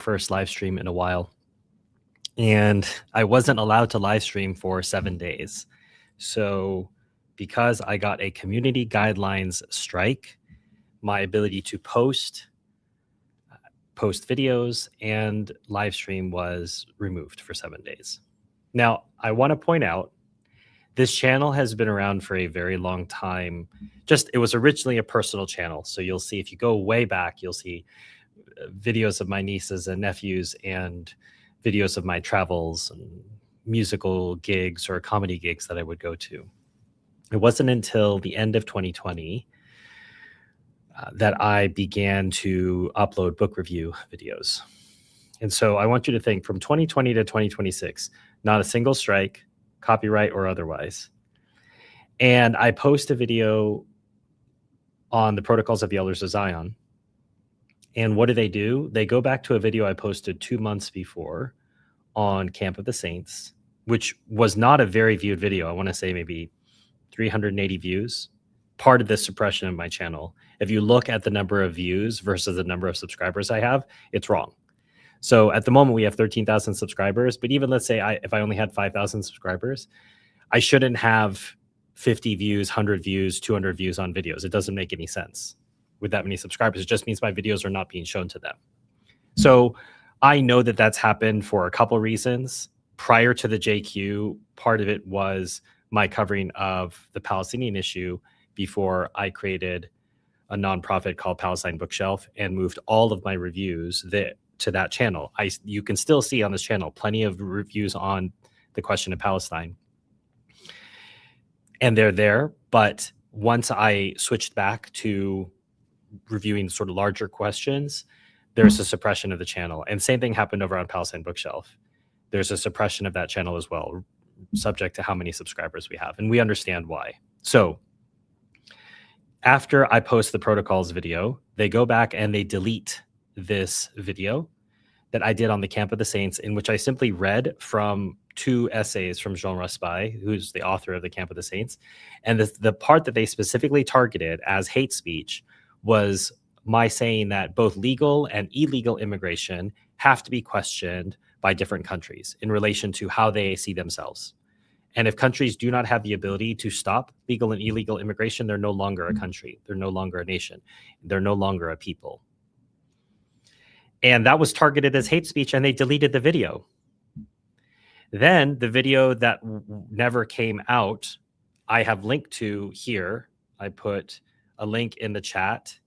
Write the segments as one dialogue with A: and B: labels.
A: first live stream in a while. And I wasn't allowed to live stream for 7 days. So because I got a community guidelines strike, my ability to post videos and live stream was removed for 7 days. Now, I want to point out this channel has been around for a very long time. It was originally a personal channel. So you'll see, if you go way back, you'll see videos of my nieces and nephews and videos of my travels and musical gigs or comedy gigs that I would go to. It wasn't until the end of 2020 that I began to upload book review videos. And so I want you to think, from 2020 to 2026, not a single strike, copyright or otherwise. And I post a video on the Protocols of the Elders of Zion. And what do? They go back to a video I posted 2 months before on Camp of the Saints, which was not a very viewed video. I want to say maybe 380 views. Part of the suppression of my channel. If you look at the number of views versus the number of subscribers I have, it's wrong. So at the moment we have 13,000 subscribers, but even let's say if I only had 5,000 subscribers, I shouldn't have 50 views, 100 views, 200 views on videos. It doesn't make any sense with that many subscribers. It just means my videos are not being shown to them. So I know that that's happened for a couple reasons. Prior to the JQ, part of it was my covering of the Palestinian issue before I created a nonprofit called Palestine Bookshelf and moved all of my reviews to that channel. You can still see on this channel plenty of reviews on the question of Palestine. And they're there, but once I switched back to reviewing sort of larger questions, there's a suppression of the channel. And same thing happened over on Palestine Bookshelf. There's a suppression of that channel as well, subject to how many subscribers we have. And we understand why. So after I post the protocols video, they go back and they delete this video that I did on the Camp of the Saints, in which I simply read from 2 essays from Jean Raspail, who's the author of the Camp of the Saints. And the part that they specifically targeted as hate speech was my saying that both legal and illegal immigration have to be questioned by different countries in relation to how they see themselves. And if countries do not have the ability to stop legal and illegal immigration, they're no longer a country. They're no longer a nation. They're no longer a people. And that was targeted as hate speech, and they deleted the video. Then the video that never came out, I have linked to here. I put a link in the chat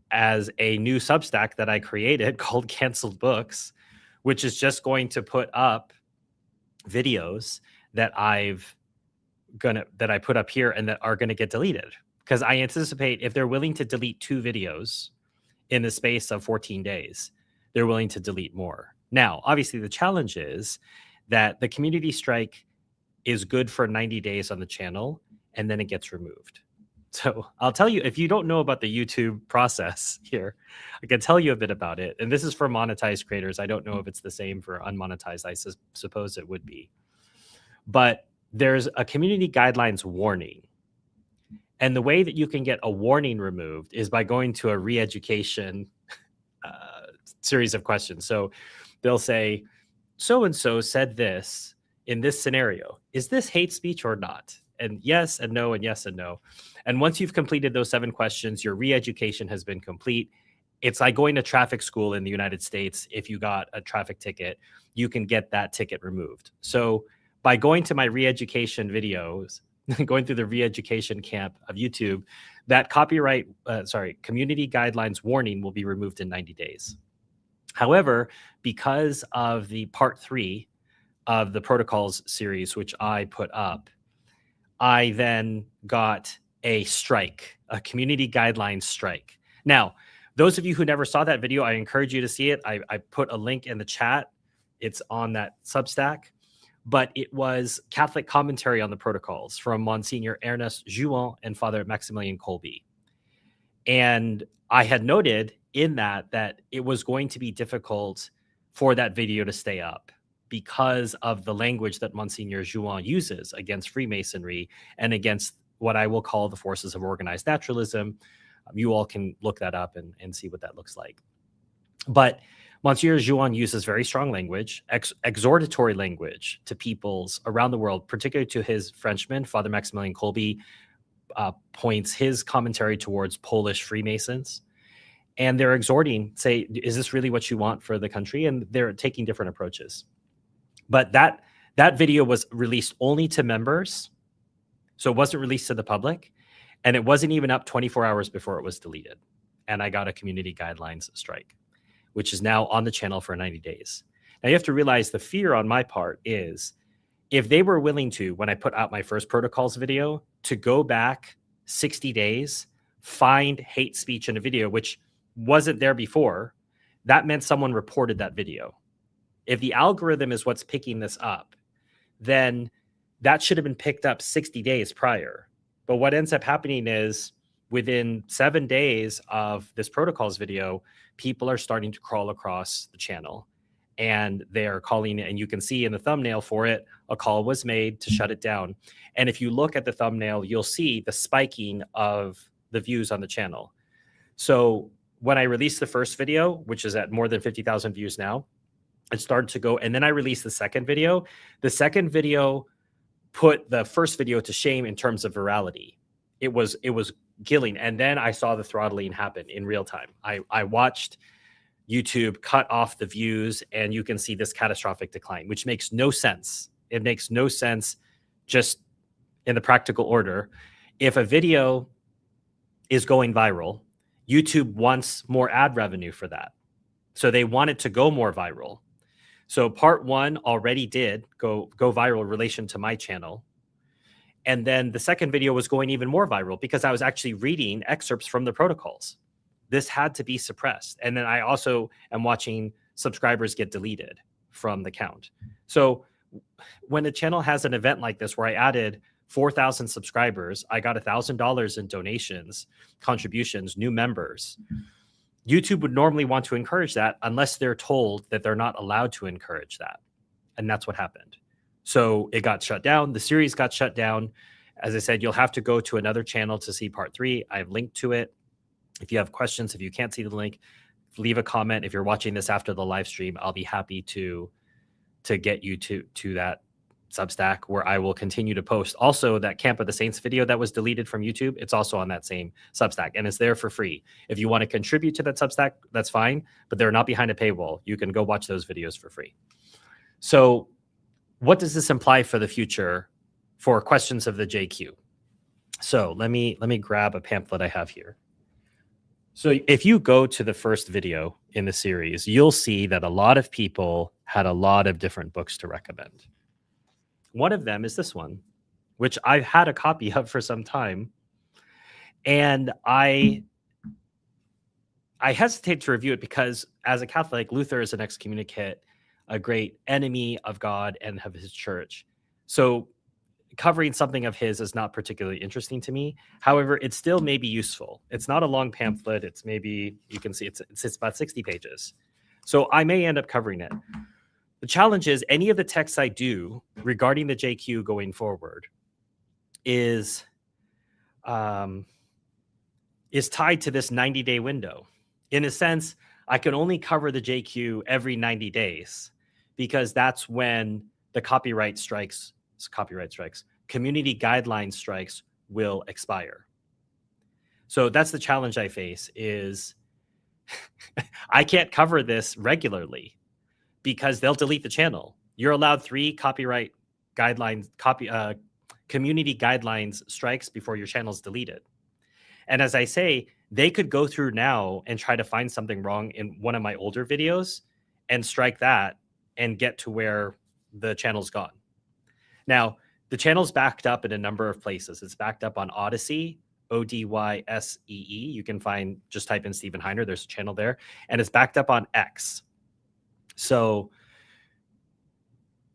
A: as a new Substack that I created called Canceled Books, which is just going to put up videos that I put up here and that are going to get deleted. Because I anticipate if they're willing to delete 2 videos in the space of 14 days, they're willing to delete more. Now, obviously the challenge is that the community strike is good for 90 days on the channel and then it gets removed. So I'll tell you, if you don't know about the YouTube process here, I can tell you a bit about it. And this is for monetized creators. I don't know if it's the same for unmonetized. I suppose it would be. But there's a community guidelines warning. And the way that you can get a warning removed is by going to a re-education series of questions. So they'll say, so-and-so said this in this scenario. Is this hate speech or not? And yes and no and yes and no. And once you've completed those 7 questions, your re-education has been complete. It's like going to traffic school in the United States. If you got a traffic ticket, you can get that ticket removed. So by going to my re-education videos, going through the re-education camp of YouTube, that community guidelines warning will be removed in 90 days. However, because of the part 3 of the protocols series, which I put up, I then got a strike, a community guidelines strike. Now, those of you who never saw that video, I encourage you to see it. I put a link in the chat. It's on that Substack. But it was Catholic commentary on the protocols from Monsignor Ernest Jouan and Father Maximilian Kolbe. And I had noted in that it was going to be difficult for that video to stay up because of the language that Monsignor Jouan uses against Freemasonry and against what I will call the forces of organized naturalism. You all can look that up and see what that looks like. But Monsieur Zhuan uses very strong language, exhortatory language to peoples around the world, particularly to his Frenchman, Father Maximilian Kolbe, points his commentary towards Polish Freemasons. And they're exhorting, say, is this really what you want for the country? And they're taking different approaches. But that video was released only to members. So it wasn't released to the public. And it wasn't even up 24 hours before it was deleted. And I got a community guidelines strike, which is now on the channel for 90 days. Now you have to realize the fear on my part is if they were willing to, when I put out my first protocols video, to go back 60 days, find hate speech in a video, which wasn't there before, that meant someone reported that video. If the algorithm is what's picking this up, then that should have been picked up 60 days prior. But what ends up happening is within 7 days of this protocols video, people are starting to crawl across the channel and they are calling it. And you can see in the thumbnail for it, a call was made to shut it down. And if you look at the thumbnail, you'll see the spiking of the views on the channel. So when I released the first video, which is at more than 50,000 views now, it started to go. And then I released the second video. The second video put the first video to shame in terms of virality. It was killing. And then I saw the throttling happen in real time. I watched YouTube cut off the views and you can see this catastrophic decline, which makes no sense. It makes no sense just in the practical order. If a video is going viral, YouTube wants more ad revenue for that. So they want it to go more viral. So part one already did go viral in relation to my channel. And then the second video was going even more viral because I was actually reading excerpts from the protocols. This had to be suppressed. And then I also am watching subscribers get deleted from the count. So when a channel has an event like this where I added 4,000 subscribers, I got $1,000 in donations, contributions, new members. YouTube would normally want to encourage that unless they're told that they're not allowed to encourage that. And that's what happened. So it got shut down. The series got shut down. As I said, you'll have to go to another channel to see part 3. I've linked to it. If you have questions, if you can't see the link, leave a comment. If you're watching this after the live stream, I'll be happy to get you to that Substack where I will continue to post. Also, that Camp of the Saints video that was deleted from YouTube, it's also on that same Substack and it's there for free. If you want to contribute to that Substack, that's fine, but they're not behind a paywall. You can go watch those videos for free. So what does this imply for the future for questions of the JQ? So let me grab a pamphlet I have here. So if you go to the first video in the series, you'll see that a lot of people had a lot of different books to recommend. One of them is this one, which I've had a copy of for some time. And I hesitate to review it because as a Catholic, Luther is an excommunicate, a great enemy of God and of his church. So covering something of his is not particularly interesting to me. However, it still may be useful. It's not a long pamphlet. It's maybe, you can see it's about 60 pages. So I may end up covering it. The challenge is any of the texts I do regarding the JQ going forward is tied to this 90-day window. In a sense, I can only cover the JQ every 90 days because that's when the community guideline strikes will expire. So that's the challenge I face is I can't cover this regularly because they'll delete the channel. You're allowed 3 copyright guidelines, community guidelines strikes before your channel's deleted. And as I say, they could go through now and try to find something wrong in one of my older videos and strike that and get to where the channel's gone. Now, the channel's backed up in a number of places. It's backed up on Odyssey, Odyssee. You can find, just type in Stephen Heiner, there's a channel there. And it's backed up on X. So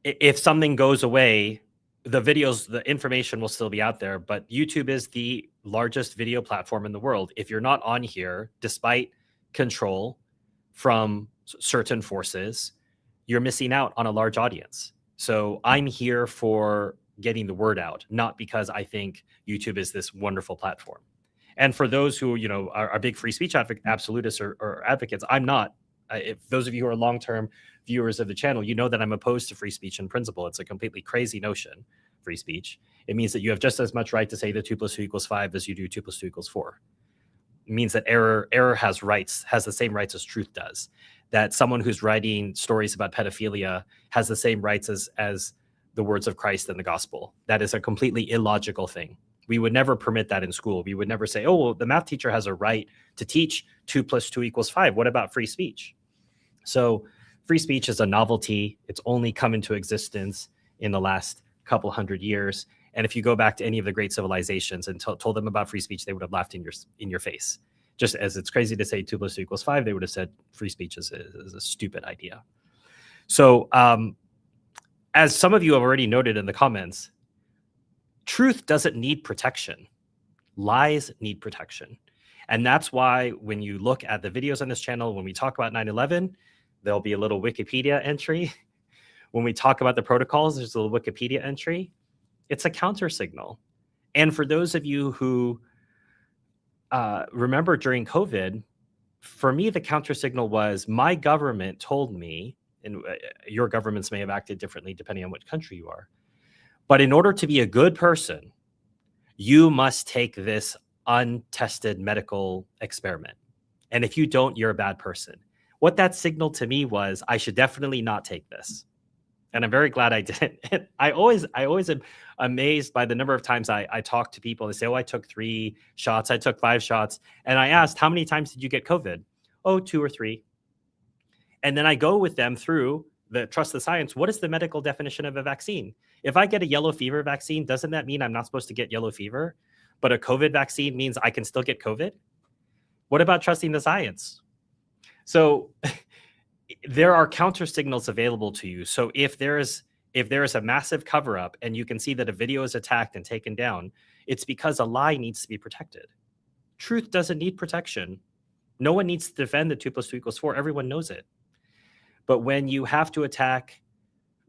A: if something goes away, the videos, the information will still be out there, but YouTube is the largest video platform in the world. If you're not on here, despite control from certain forces, you're missing out on a large audience. So I'm here for getting the word out, not because I think YouTube is this wonderful platform. And for those who, are big free speech absolutists or advocates, I'm not. if those of you who are long-term viewers of the channel, you know that I'm opposed to free speech in principle. It's a completely crazy notion, free speech. It means that you have just as much right to say that 2 + 2 = 5 as you do 2 + 2 = 4. It means that error has rights, has the same rights as truth does. That someone who's writing stories about pedophilia has the same rights as the words of Christ and the gospel. That is a completely illogical thing. We would never permit that in school. We would never say, oh, well, the math teacher has a right to teach 2 + 2 = 5. What about free speech? So free speech is a novelty. It's only come into existence in the last couple hundred years. And if you go back to any of the great civilizations and told them about free speech, they would have laughed in your face. Just as it's crazy to say 2 + 2 = 5, they would have said free speech is a stupid idea. So as some of you have already noted in the comments, truth doesn't need protection. Lies need protection. And that's why when you look at the videos on this channel, when we talk about 9/11, there'll be a little Wikipedia entry. When we talk about the protocols, there's a little Wikipedia entry. It's a counter signal. And for those of you who remember during COVID, for me, the counter signal was my government told me, and your governments may have acted differently depending on which country you are, but in order to be a good person, you must take this untested medical experiment. And if you don't, you're a bad person. What that signaled to me was I should definitely not take this. And I'm very glad I didn't. I always am amazed by the number of times I talk to people. They say, oh, I took 3 shots. I took 5 shots. And I asked, how many times did you get COVID? Oh, 2 or 3. And then I go with them through the trust the science. What is the medical definition of a vaccine? If I get a yellow fever vaccine, doesn't that mean I'm not supposed to get yellow fever? But a COVID vaccine means I can still get COVID? What about trusting the science? So there are counter signals available to you. So if there is a massive cover up and you can see that a video is attacked and taken down, it's because a lie needs to be protected. Truth doesn't need protection. No one needs to defend the 2 + 2 = 4. Everyone knows it. But when you have to attack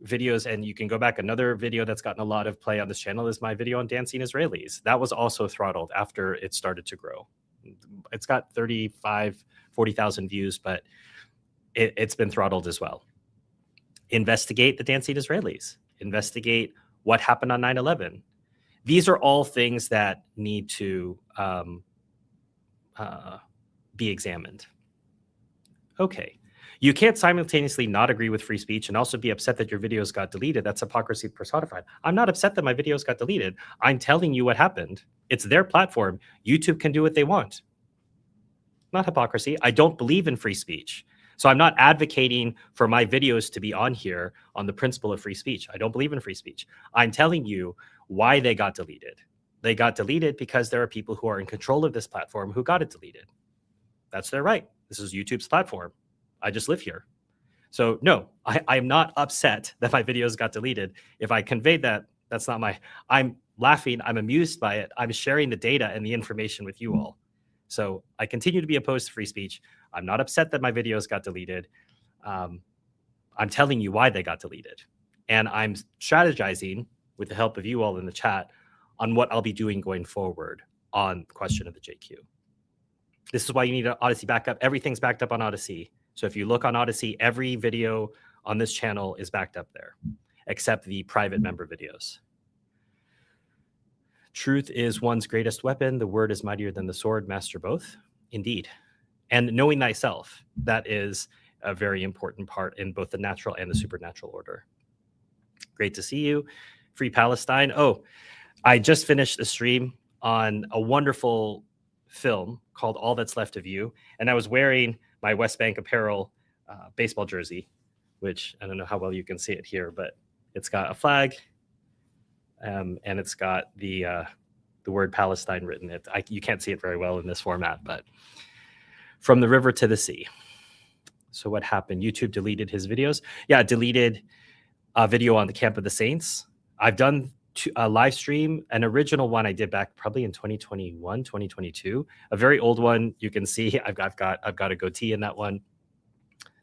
A: videos, and you can go back, another video that's gotten a lot of play on this channel is my video on dancing Israelis. That was also throttled after it started to grow. It's got 35, 40,000 views, but it's been throttled as well. Investigate the dancing Israelis. Investigate what happened on 9/11. These are all things that need to be examined. Okay. You can't simultaneously not agree with free speech and also be upset that your videos got deleted. That's hypocrisy personified. I'm not upset that my videos got deleted. I'm telling you what happened. It's their platform. YouTube can do what they want. Not hypocrisy. I don't believe in free speech. So I'm not advocating for my videos to be on here on the principle of free speech. I don't believe in free speech. I'm telling you why they got deleted. They got deleted because there are people who are in control of this platform who got it deleted. That's their right. This is YouTube's platform. I just live here. So no, I'm not upset that my videos got deleted. If I conveyed that, that's not I'm laughing. I'm amused by it. I'm sharing the data and the information with you all. So I continue to be opposed to free speech. I'm not upset that my videos got deleted. I'm telling you why they got deleted. And I'm strategizing with the help of you all in the chat on what I'll be doing going forward on the question of the JQ. This is why you need an Odysee backup. Everything's backed up on Odysee. So if you look on Odysee, every video on this channel is backed up there, except the private member videos. Truth is one's greatest weapon. The word is mightier than the sword. Master both. Indeed. And knowing thyself, that is a very important part in both the natural and the supernatural order. Great to see you. Free Palestine. Oh, I just finished a stream on a wonderful film called All That's Left of You. And I was wearing my West Bank Apparel baseball jersey, which I don't know how well you can see it here, but it's got a flag and it's got the word Palestine written. You can't see it very well in this format, but from the river to the sea. So what happened? YouTube deleted his videos. Yeah, deleted a video on the Camp of the Saints. I've done a live stream, an original one I did back probably in 2021, 2022, a very old one. You can see I've got a goatee in that one.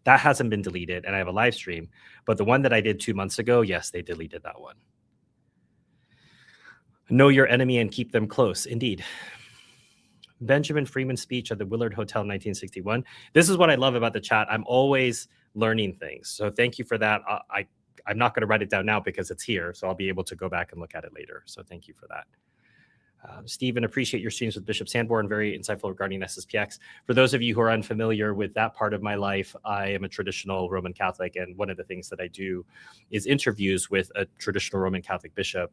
A: That hasn't been deleted, and I have a live stream. But the one that I did 2 months ago, yes, they deleted that one. Know your enemy and keep them close. Indeed. Benjamin Freeman's speech at the Willard Hotel in 1961. This is what I love about the chat. I'm always learning things. So thank you for that. I'm not going to write it down now because it's here. So I'll be able to go back and look at it later. So thank you for that. Stephen, appreciate your streams with Bishop Sanborn. Very insightful regarding SSPX. For those of you who are unfamiliar with that part of my life, I am a traditional Roman Catholic. And one of the things that I do is interviews with a traditional Roman Catholic bishop.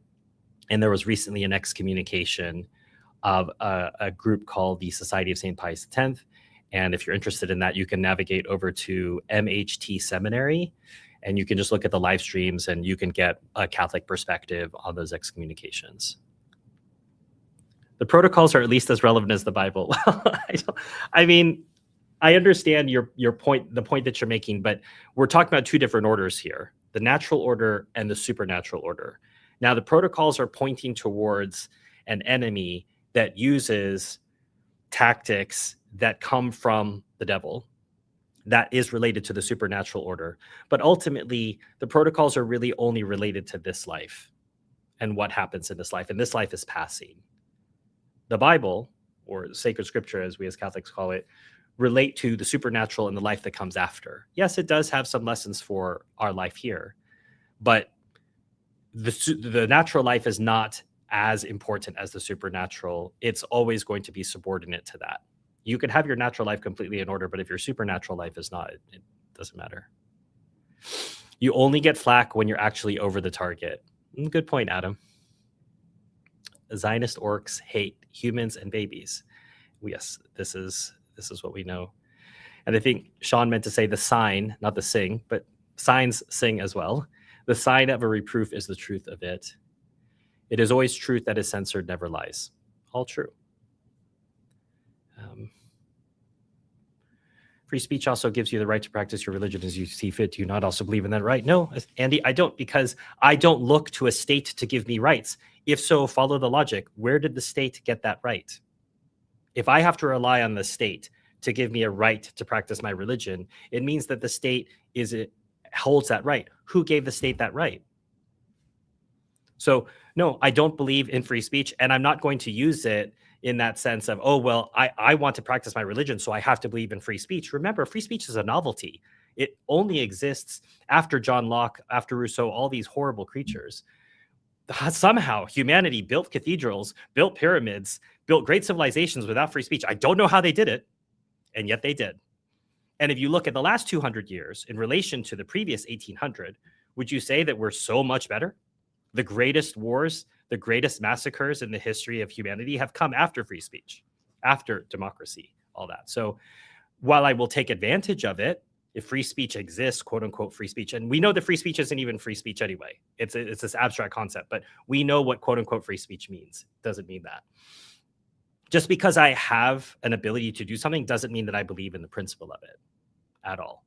A: And there was recently an excommunication of a group called the Society of St. Pius X. And if you're interested in that, you can navigate over to MHT Seminary, and you can just look at the live streams and you can get a Catholic perspective on those excommunications. The protocols are at least as relevant as the Bible. I mean, I understand your point, the point that you're making, but we're talking about two different orders here, the natural order and the supernatural order. Now, the protocols are pointing towards an enemy that uses tactics that come from the devil that is related to the supernatural order. But ultimately, the protocols are really only related to this life and what happens in this life. And this life is passing. The Bible, or sacred scripture, as we as Catholics call it, relate to the supernatural and the life that comes after. Yes, it does have some lessons for our life here, but the natural life is not as important as the supernatural. It's always going to be subordinate to that. You could have your natural life completely in order, but if your supernatural life is not, it doesn't matter. You only get flack when you're actually over the target. Good point, Adam. Zionist orcs hate humans and babies. Yes, this is what we know. And I think Sean meant to say the sign, not the sing, but signs sing as well. The sign of a reproof is the truth of it. It is always truth that is censored, never lies. All true. Free speech also gives you the right to practice your religion as you see fit. Do you not also believe in that right? No, Andy, I don't, because I don't look to a state to give me rights. If so, follow the logic. Where did the state get that right? If I have to rely on the state to give me a right to practice my religion, it means that the state holds that right. Who gave the state that right? So no, I don't believe in free speech, and I'm not going to use it in that sense of, oh, well, I want to practice my religion, so I have to believe in free speech. Remember, free speech is a novelty. It only exists after John Locke, after Rousseau, all these horrible creatures. Somehow humanity built cathedrals, built pyramids, built great civilizations without free speech. I don't know how they did it, and yet they did. And if you look at the last 200 years in relation to the previous 1800, would you say that we're so much better? The greatest wars, the greatest massacres in the history of humanity have come after free speech, after democracy, all that. So while I will take advantage of it, if free speech exists, quote unquote, free speech, and we know that free speech isn't even free speech anyway. It's this abstract concept, but we know what quote unquote free speech means. It doesn't mean that. Just because I have an ability to do something doesn't mean that I believe in the principle of it at all.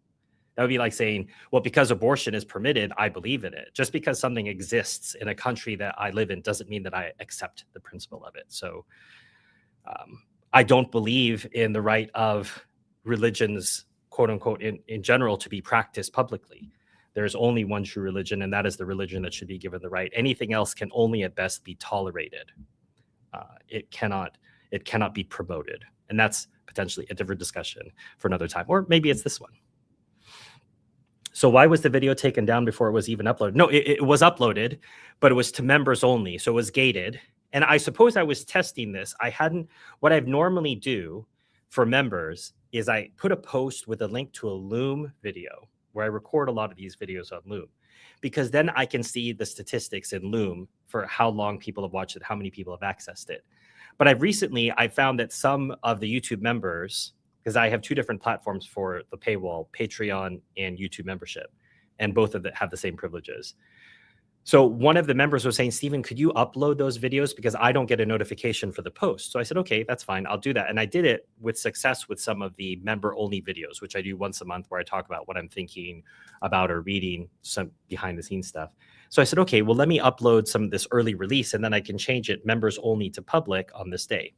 A: That would be like saying, well, because abortion is permitted, I believe in it. Just because something exists in a country that I live in doesn't mean that I accept the principle of it. So I don't believe in the right of religions, quote unquote, in general, to be practiced publicly. There's only one true religion, and that is the religion that should be given the right. Anything else can only at best be tolerated. It cannot be promoted. And that's potentially a different discussion for another time. Or maybe it's this one. So why was the video taken down before it was even uploaded? No, it was uploaded, but it was to members only. So it was gated. And I suppose I was testing this. What I'd normally do for members is I put a post with a link to a Loom video where I record a lot of these videos on Loom, because then I can see the statistics in Loom for how long people have watched it, how many people have accessed it. But I found that some of the YouTube members, because I have two different platforms for the paywall, Patreon and YouTube membership, and both of them have the same privileges. So one of the members was saying, Stephen, could you upload those videos? Because I don't get a notification for the post. So I said, okay, that's fine. I'll do that. And I did it with success with some of the member-only videos, which I do once a month, where I talk about what I'm thinking about or reading, some behind-the-scenes stuff. So I said, okay, well, let me upload some of this early release, and then I can change it members only to public on this day.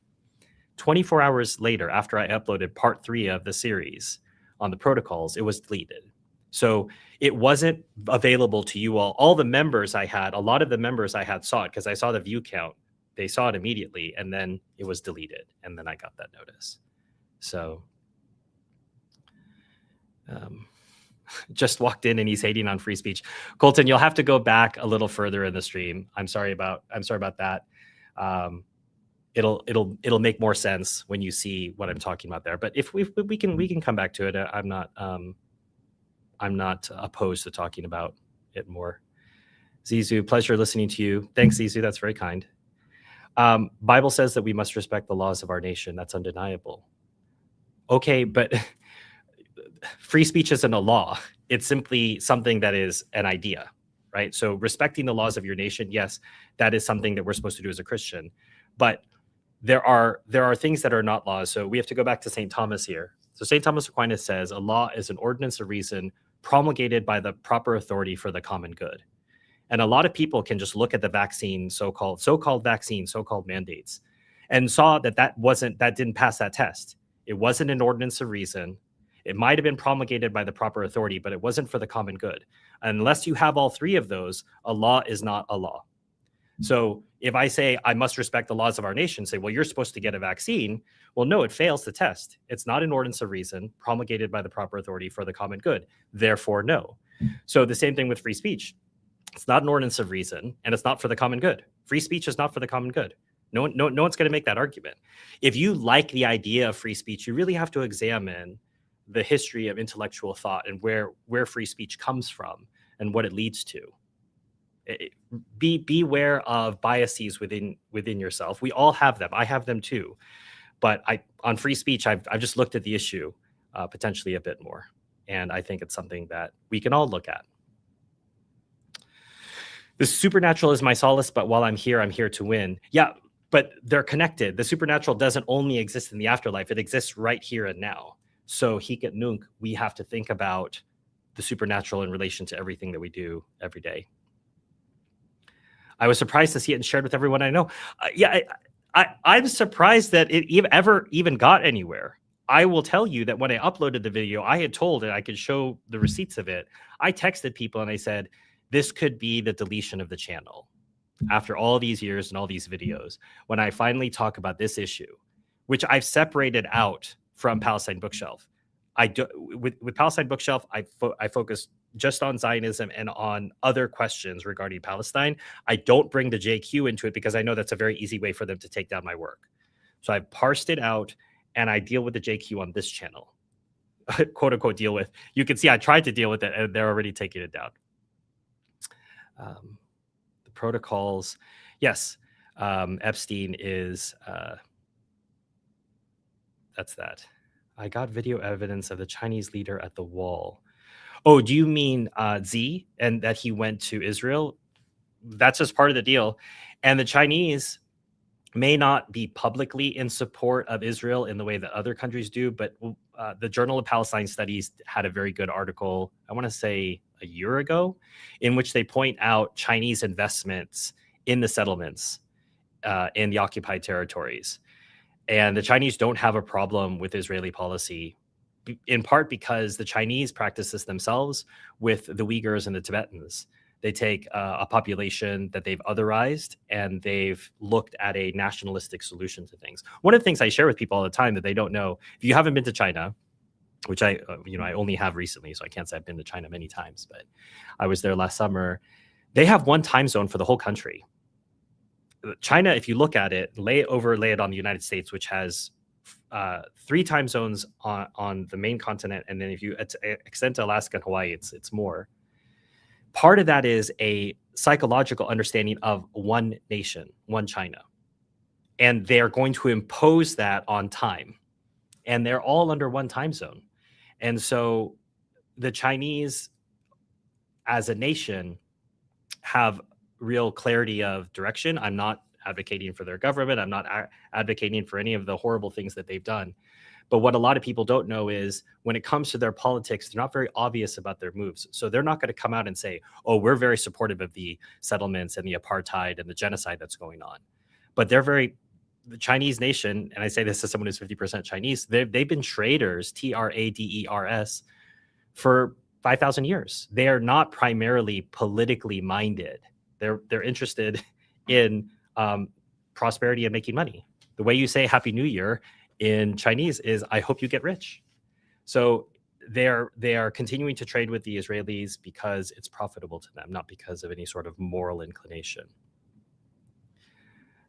A: 24 hours later, after I uploaded part 3 of the series on the protocols, it was deleted. So it wasn't available to you all. All the members I had, a lot of the members I had saw it because I saw the view count they saw it immediately, and then it was deleted, and then I got that notice. So just walked in and he's hating on free speech. Colton, you'll have to go back a little further in the stream. I'm sorry about that. It'll make more sense when you see what I'm talking about there. But if we can come back to it. I'm not opposed to talking about it more. Zizu, pleasure listening to you. Thanks, Zizu. That's very kind. Bible says that we must respect the laws of our nation. That's undeniable. Okay, but free speech isn't a law. It's simply something that is an idea, right? So respecting the laws of your nation, yes, that is something that we're supposed to do as a Christian. But there are things that are not laws. So we have to go back to St. Thomas here. So St. Thomas Aquinas says a law is an ordinance of reason promulgated by the proper authority for the common good. And a lot of people can just look at the vaccine, so-called vaccine, so-called mandates, and saw that didn't pass that test. It wasn't an ordinance of reason. It might have been promulgated by the proper authority, but it wasn't for the common good. Unless you have all three of those, a law is not a law. So if I say I must respect the laws of our nation, say, well, you're supposed to get a vaccine. Well, no, it fails the test. It's not an ordinance of reason promulgated by the proper authority for the common good. Therefore, no. So the same thing with free speech. It's not an ordinance of reason, and it's not for the common good. Free speech is not for the common good. No one's going to make that argument. If you like the idea of free speech, you really have to examine the history of intellectual thought and where free speech comes from and what it leads to. Beware of biases within yourself. We all have them. I have them too. But on free speech, I've just looked at the issue potentially a bit more, and I think it's something that we can all look at. The supernatural is my solace, but while I'm here to win. Yeah, but they're connected. The supernatural doesn't only exist in the afterlife. It exists right here and now. So hic et nunc, we have to think about the supernatural in relation to everything that we do every day. I was surprised to see it and shared with everyone I know. I'm surprised that it ever even got anywhere. I will tell you that when I uploaded the video, I had told and I could show the receipts of it. I texted people and I said, this could be the deletion of the channel after all these years and all these videos. When I finally talk about this issue, which I've separated out from Palestine Bookshelf, with Palestine Bookshelf, I focus just on Zionism and on other questions regarding Palestine. I don't bring the JQ into it because I know that's a very easy way for them to take down my work. So I've parsed it out and I deal with the JQ on this channel, quote unquote deal with. You can see I tried to deal with it and they're already taking it down. The protocols, yes. Epstein is, that's that. I got video evidence of the Chinese leader at the wall. Oh, do you mean Z and that he went to Israel? That's just part of the deal. And the Chinese may not be publicly in support of Israel in the way that other countries do, but the Journal of Palestine Studies had a very good article, I want to say a year ago, in which they point out Chinese investments in the settlements in the occupied territories. And the Chinese don't have a problem with Israeli policy, in part because the Chinese practice this themselves with the Uyghurs and the Tibetans. They take a population that they've otherized and they've looked at a nationalistic solution to things. One of the things I share with people all the time that they don't know, if you haven't been to China, which I only have recently, so I can't say I've been to China many times, but I was there last summer. They have one time zone for the whole country. China, if you look at it, lay it on the United States, which has 3 time zones on the main continent, and then if you extend to Alaska and Hawaii, it's more. Part of that is a psychological understanding of one nation, one China, and they're going to impose that on time, and they're all under one time zone. And so the Chinese as a nation have real clarity of direction. I'm not advocating for their government. I'm not advocating for any of the horrible things that they've done. But what a lot of people don't know is when it comes to their politics, they're not very obvious about their moves. So they're not going to come out and say, oh, we're very supportive of the settlements and the apartheid and the genocide that's going on. But the Chinese nation, and I say this as someone who's 50% Chinese, they've been traders, traders, for 5,000 years. They are not primarily politically minded. They're interested in prosperity and making money. The way you say Happy New Year in Chinese is I hope you get rich. So they are continuing to trade with the Israelis because it's profitable to them, not because of any sort of moral inclination.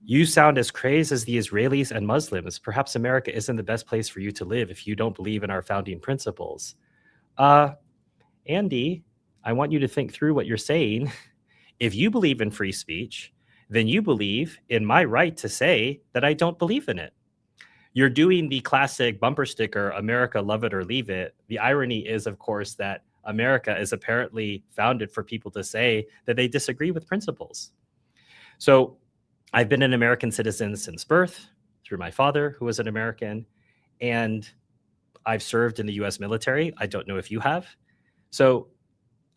A: You sound as crazed as the Israelis and Muslims. Perhaps America isn't the best place for you to live if you don't believe in our founding principles. Andy, I want you to think through what you're saying. If you believe in free speech, then you believe in my right to say that I don't believe in it. You're doing the classic bumper sticker, America, love it or leave it. The irony is, of course, that America is apparently founded for people to say that they disagree with principles. So I've been an American citizen since birth through my father, who was an American, and I've served in the US military. I don't know if you have. So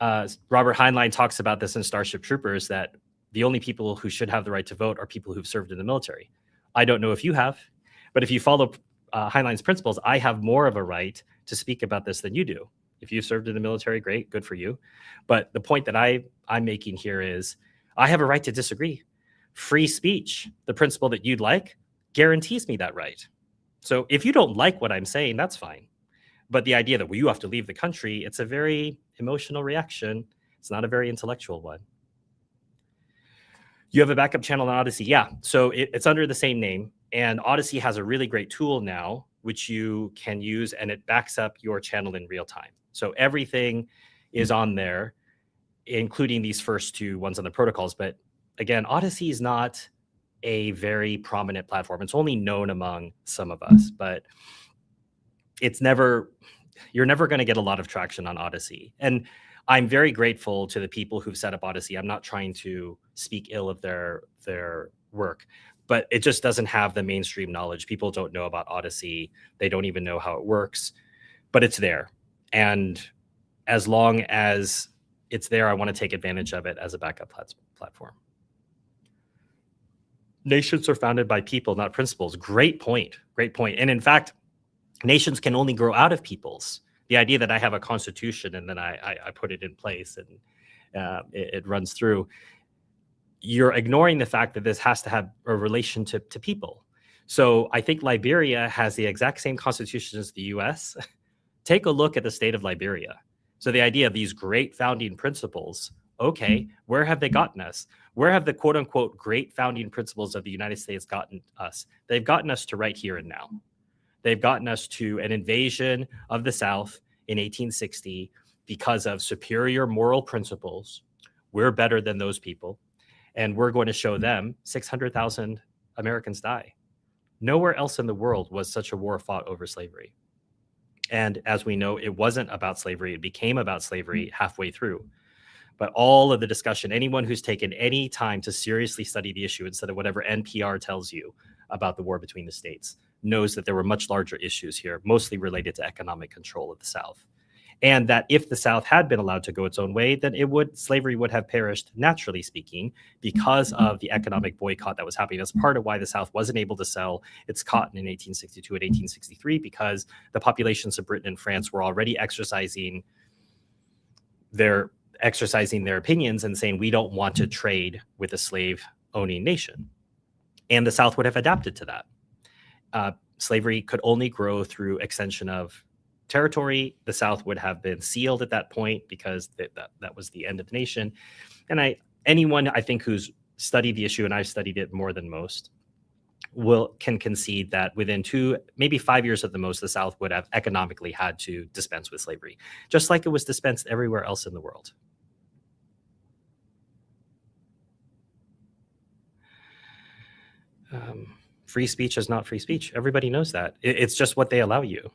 A: Robert Heinlein talks about this in Starship Troopers, that the only people who should have the right to vote are people who've served in the military. I don't know if you have, but if you follow Heinlein's principles, I have more of a right to speak about this than you do. If you've served in the military, great, good for you. But the point that I'm making here is I have a right to disagree. Free speech, the principle that you'd like, guarantees me that right. So if you don't like what I'm saying, that's fine. But the idea that, well, you have to leave the country, it's a very emotional reaction. It's not a very intellectual one. You have a backup channel on Odysee. Yeah, so it's under the same name. And Odysee has a really great tool now, which you can use, and it backs up your channel in real time. So everything is on there, including these first two ones on the protocols. But again, Odysee is not a very prominent platform. It's only known among some of us, but you're never going to get a lot of traction on Odysee. And I'm very grateful to the people who've set up Odysee. I'm not trying to speak ill of their work, but it just doesn't have the mainstream knowledge. People don't know about Odysee. They don't even know how it works, but it's there. And as long as it's there, I want to take advantage of it as a backup platform. Nations are founded by people, not principles. Great point. Great point. And in fact, nations can only grow out of peoples. The idea that I have a constitution and then I put it in place and it runs through, you're ignoring the fact that this has to have a relation to people. So I think Liberia has the exact same constitution as the US. Take a look at the state of Liberia. So the idea of these great founding principles, okay, where have they gotten us? Where have the quote unquote great founding principles of the United States gotten us? They've gotten us to right here and now. They've gotten us to an invasion of the South in 1860 because of superior moral principles. We're better than those people. And we're going to show them 600,000 Americans die. Nowhere else in the world was such a war fought over slavery. And as we know, it wasn't about slavery. It became about slavery halfway through. But all of the discussion, anyone who's taken any time to seriously study the issue instead of whatever NPR tells you about the war between the states, knows that there were much larger issues here, mostly related to economic control of the South. And that if the South had been allowed to go its own way, then slavery would have perished, naturally speaking, because of the economic boycott that was happening. That's part of why the South wasn't able to sell its cotton in 1862 and 1863, because the populations of Britain and France were already exercising their opinions and saying, we don't want to trade with a slave-owning nation. And the South would have adapted to that. Slavery could only grow through extension of territory. The South would have been sealed at that point because that was the end of the nation. And anyone I think who's studied the issue, and I've studied it more than most, can concede that within 2, maybe 5 years at the most, the South would have economically had to dispense with slavery, just like it was dispensed everywhere else in the world. Free speech is not free speech. Everybody knows that. It's just what they allow you.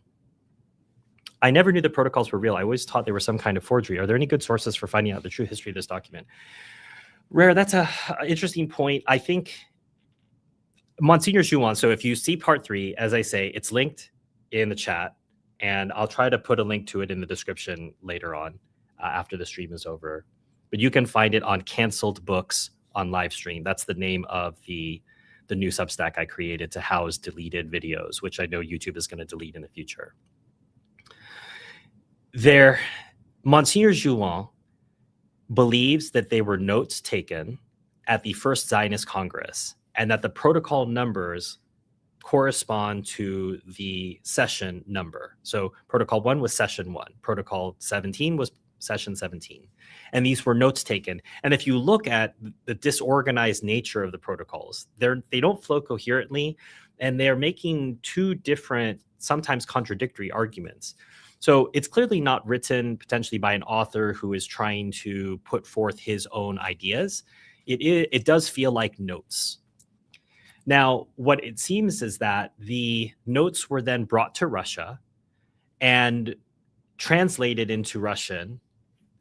A: I never knew the protocols were real. I always thought they were some kind of forgery. Are there any good sources for finding out the true history of this document? Rare, that's an interesting point. I think Monsignor Zhuan, so if you see part 3, as I say, it's linked in the chat, and I'll try to put a link to it in the description later on after the stream is over. But you can find it on Canceled Books on live stream. That's the name of the new Substack I created to house deleted videos, which I know YouTube is going to delete in the future. Monsignor Zhuan believes that they were notes taken at the first Zionist Congress and that the protocol numbers correspond to the session number. So protocol 1 was session 1, protocol 17 was session 17. And these were notes taken. And if you look at the disorganized nature of the protocols, they don't flow coherently, and they're making two different, sometimes contradictory arguments. So it's clearly not written potentially by an author who is trying to put forth his own ideas. It does feel like notes. Now, what it seems is that the notes were then brought to Russia and translated into Russian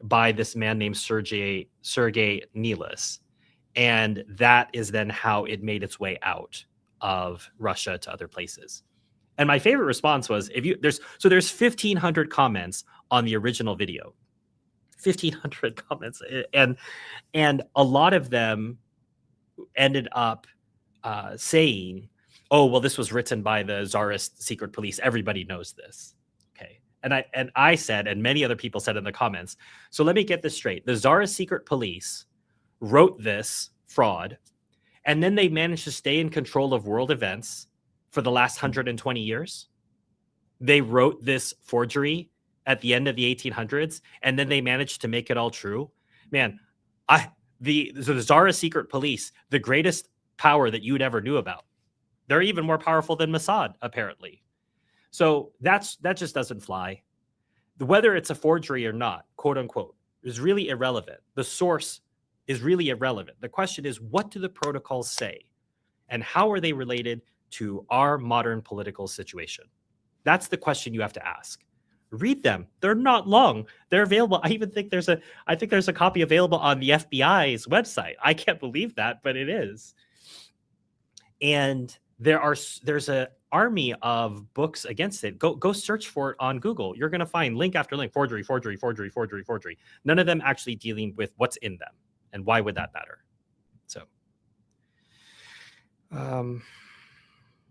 A: by this man named Sergei Nilis. And that is then how it made its way out of Russia to other places. And my favorite response was, there's 1,500 comments on the original video. 1,500 comments. And a lot of them ended up saying, oh, well, this was written by the Tsarist secret police. Everybody knows this. Okay. And I said, and many other people said in the comments, so let me get this straight. The Tsarist secret police wrote this fraud, and then they managed to stay in control of world events for the last 120 years. They wrote this forgery at the end of the 1800s, and then they managed to make it all true. Man, the Tsarist secret police, the greatest power that you'd ever knew about. They're even more powerful than Mossad, apparently. So that just doesn't fly. Whether it's a forgery or not, quote unquote, is really irrelevant. The source is really irrelevant. The question is, what do the protocols say? And how are they related to our modern political situation? That's the question you have to ask. Read them. They're not long. They're available. I think there's a copy available on the FBI's website. I can't believe that, but it is. And there's an army of books against it. Go search for it on Google. You're going to find link after link, forgery, forgery, forgery, forgery, forgery. None of them actually dealing with what's in them. And why would that matter? So,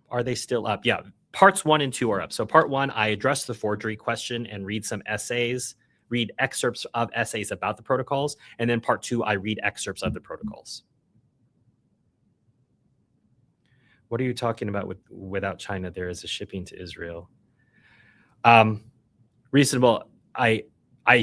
A: are they still up? Yeah, parts 1 and 2 are up. So part 1, I address the forgery question and read some essays, read excerpts of essays about the protocols. And then part 2, I read excerpts of the protocols. What are you talking about without China? There is a shipping to Israel. Reasonable. I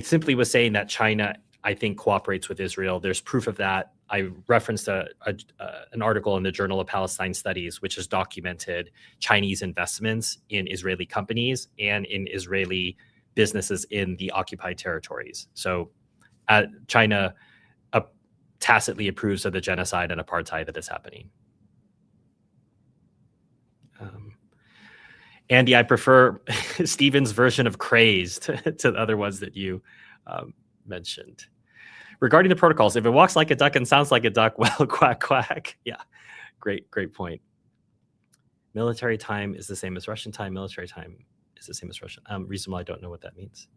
A: simply was saying that China, I think, cooperates with Israel. There's proof of that. I referenced an article in the Journal of Palestine Studies, which has documented Chinese investments in Israeli companies and in Israeli businesses in the occupied territories. So China tacitly approves of the genocide and apartheid that is happening. Andy, I prefer Stephen's version of crazed to the other ones that you mentioned. Regarding the protocols, if it walks like a duck and sounds like a duck, well, quack, quack. Yeah, great point. Military time is the same as Russian time. Military time is the same as Russian. Reasonable, I don't know what that means.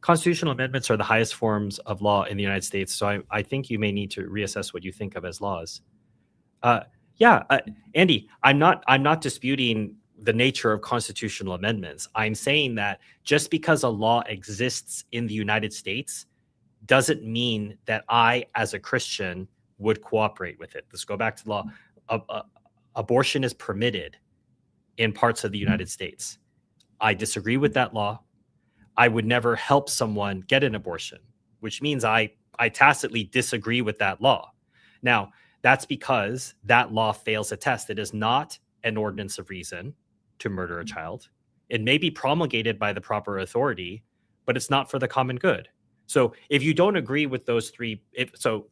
A: Constitutional amendments are the highest forms of law in the United States, so I think you may need to reassess what you think of as laws. Andy, I'm not disputing the nature of constitutional amendments. I'm saying that just because a law exists in the United States doesn't mean that I, as a Christian, would cooperate with it. Let's go back to the law. Abortion is permitted in parts of the United States. I disagree with that law. I would never help someone get an abortion, which means I tacitly disagree with that law. Now, that's because that law fails a test. It is not an ordinance of reason to murder a child. It may be promulgated by the proper authority, but it's not for the common good. So if you don't agree with those three,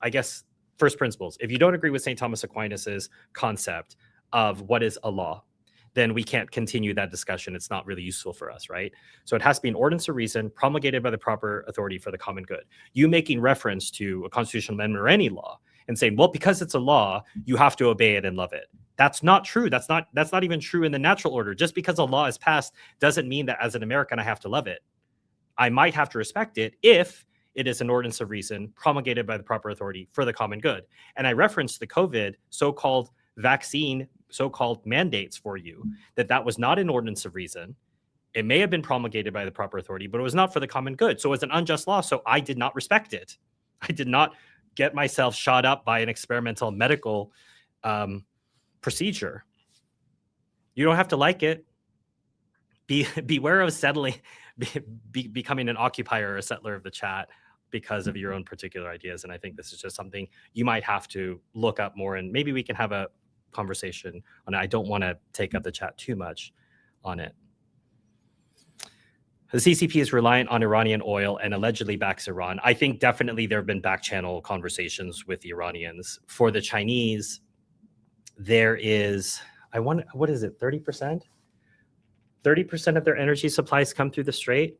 A: I guess first principles, if you don't agree with St. Thomas Aquinas's concept of what is a law, then we can't continue that discussion. It's not really useful for us, right? So it has to be an ordinance of reason promulgated by the proper authority for the common good. You making reference to a constitutional amendment or any law and saying, well, because it's a law, you have to obey it and love it. That's not true. That's not even true in the natural order. Just because a law is passed doesn't mean that as an American, I have to love it. I might have to respect it if it is an ordinance of reason promulgated by the proper authority for the common good. And I referenced the COVID so-called vaccine, so-called mandates for you, that was not an ordinance of reason. It may have been promulgated by the proper authority, but it was not for the common good. So it's an unjust law. So I did not respect it. I did not get myself shot up by an experimental medical procedure. You don't have to like it. Beware of becoming an occupier or a settler of the chat because of your own particular ideas. And I think this is just something you might have to look up more, and maybe we can have a conversation on it. I don't want to take up the chat too much on it. The CCP is reliant on Iranian oil and allegedly backs Iran. I think definitely there have been back channel conversations with the Iranians. For the Chinese, there is, what is it, 30%? 30% of their energy supplies come through the Strait.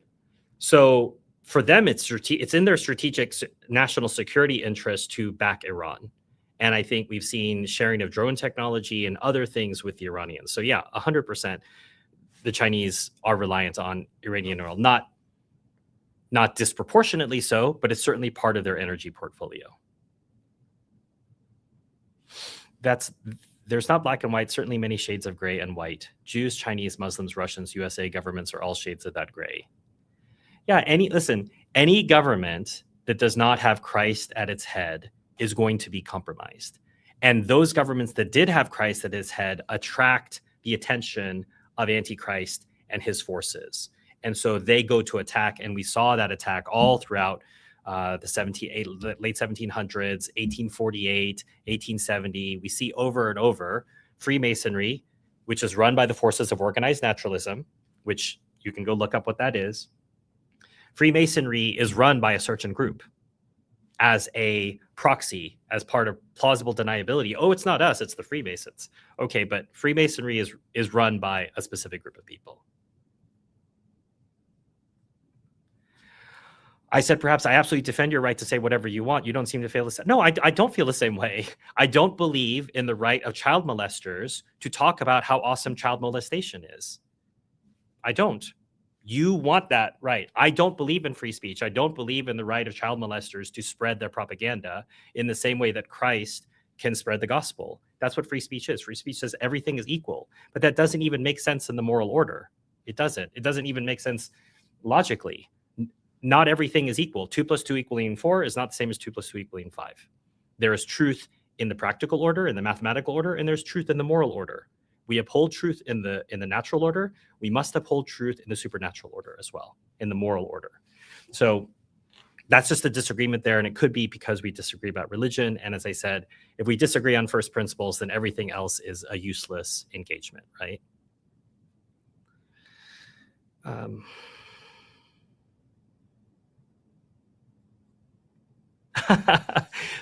A: So for them, it's in their strategic national security interest to back Iran. And I think we've seen sharing of drone technology and other things with the Iranians. So yeah, 100%. The Chinese are reliant on Iranian oil, not disproportionately so, but it's certainly part of their energy portfolio. There's not black and white, certainly many shades of gray and white. Jews, Chinese, Muslims, Russians, USA governments are all shades of that gray. Yeah, any government that does not have Christ at its head is going to be compromised. And those governments that did have Christ at its head attract the attention of Antichrist and his forces. And so they go to attack, and we saw that attack all throughout the late 1700s, 1848, 1870. We see over and over Freemasonry, which is run by the forces of organized naturalism, which you can go look up what that is. Freemasonry is run by a certain group as a proxy, as part of plausible deniability. Oh, it's not us, it's the Freemasons. Okay, but Freemasonry is run by a specific group of people. I said, perhaps I absolutely defend your right to say whatever you want. You don't seem to feel the same. No, I don't feel the same way. I don't believe in the right of child molesters to talk about how awesome child molestation is. I don't. You want that right. I don't believe in free speech. I don't believe in the right of child molesters to spread their propaganda in the same way that Christ can spread the gospel. That's what free speech is. Free speech says everything is equal, but that doesn't even make sense in the moral order. It doesn't. It doesn't even make sense logically. Not everything is equal. 2 + 2 = 4 is not the same as 2 + 2 = 5. There is truth in the practical order, in the mathematical order, and there's truth in the moral order. We uphold truth in the natural order. We must uphold truth in the supernatural order as well, in the moral order. So that's just a disagreement there, and it could be because we disagree about religion. And as I said, if we disagree on first principles, then everything else is a useless engagement, right?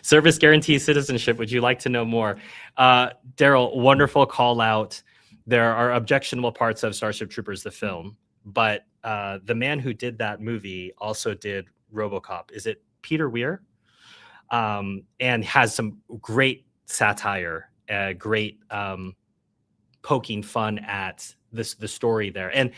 A: Service guarantees citizenship. Would you like to know more? Daryl, wonderful call out. There are objectionable parts of Starship Troopers, the film, but the man who did that movie also did RoboCop. Is it Peter Weir? And has some great satire, great poking fun at the story there. And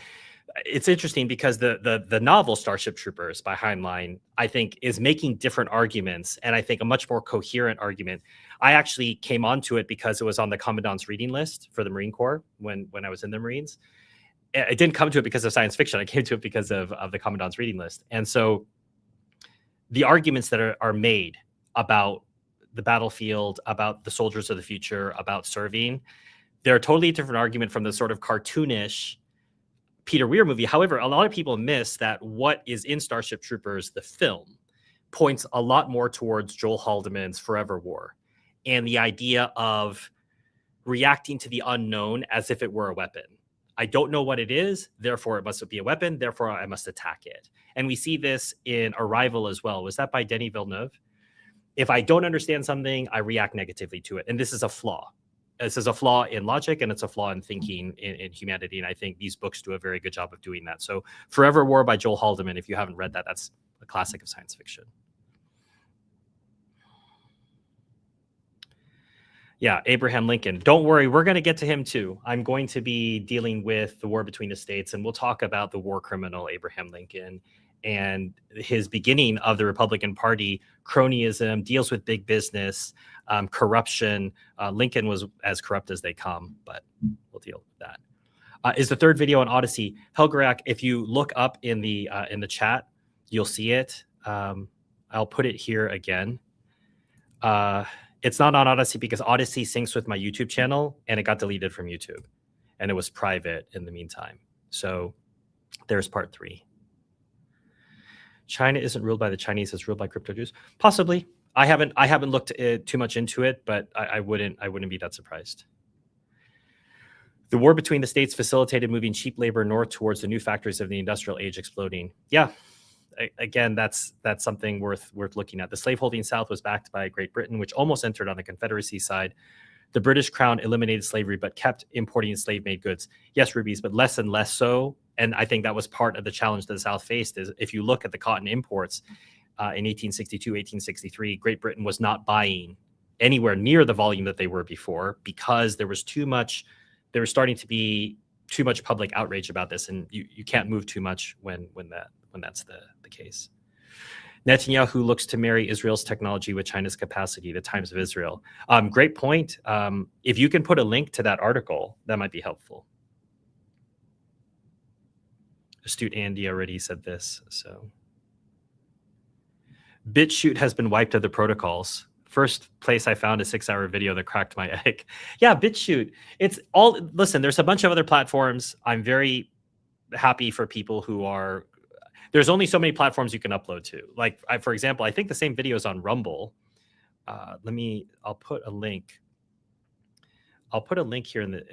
A: it's interesting because the novel Starship Troopers by Heinlein, I think, is making different arguments, and I think a much more coherent argument. I actually came onto it because it was on the Commandant's reading list for the Marine Corps when I was in the Marines. I didn't come to it because of science fiction. I came to it because of the Commandant's reading list. And so the arguments that are made about the battlefield, about the soldiers of the future, about serving, they're a totally different argument from the sort of cartoonish Peter Weir movie. However, a lot of people miss that what is in Starship Troopers, the film, points a lot more towards Joel Haldeman's Forever War and the idea of reacting to the unknown as if it were a weapon. I don't know what it is, therefore it must be a weapon, therefore I must attack it. And we see this in Arrival as well. Was that by Denis Villeneuve? If I don't understand something, I react negatively to it. And this is a flaw. This is a flaw in logic, and it's a flaw in thinking in humanity. And I think these books do a very good job of doing that. So Forever War by Joel Haldeman, if you haven't read that, that's a classic of science fiction. Yeah, Abraham Lincoln. Don't worry, we're going to get to him too. I'm going to be dealing with the war between the states, and we'll talk about the war criminal Abraham Lincoln and his beginning of the Republican Party, cronyism, deals with big business, corruption. Lincoln was as corrupt as they come, but we'll deal with that. Is the third video on Odyssey. Helgarak, if you look up in the chat, you'll see it. I'll put it here again. It's not on Odyssey because Odyssey syncs with my YouTube channel and it got deleted from YouTube and it was private in the meantime. So there's part 3. China isn't ruled by the Chinese, it's ruled by crypto Jews. Possibly. I haven't looked too much into it, but I wouldn't be that surprised. The war between the states facilitated moving cheap labor north towards the new factories of the industrial age exploding. Yeah, again, that's something worth looking at. The slaveholding South was backed by Great Britain, which almost entered on the Confederacy side. The British Crown eliminated slavery, but kept importing slave-made goods. Yes, Rubies, but less and less so. And I think that was part of the challenge that the South faced. Is if you look at the cotton imports in 1862, 1863, Great Britain was not buying anywhere near the volume that they were before because there was too much. There was starting to be too much public outrage about this, and you can't move too much when that's the case. Netanyahu looks to marry Israel's technology with China's capacity, the Times of Israel. Great point. If you can put a link to that article, that might be helpful. Astute Andy already said this. So BitChute has been wiped of the protocols. First place I found a 6-hour video that cracked my egg. Yeah, BitChute. It's all, listen, there's a bunch of other platforms. I'm very happy for people who are, there's only so many platforms you can upload to. Like, for example, I think the same video is on Rumble. I'll put a link. I'll put a link here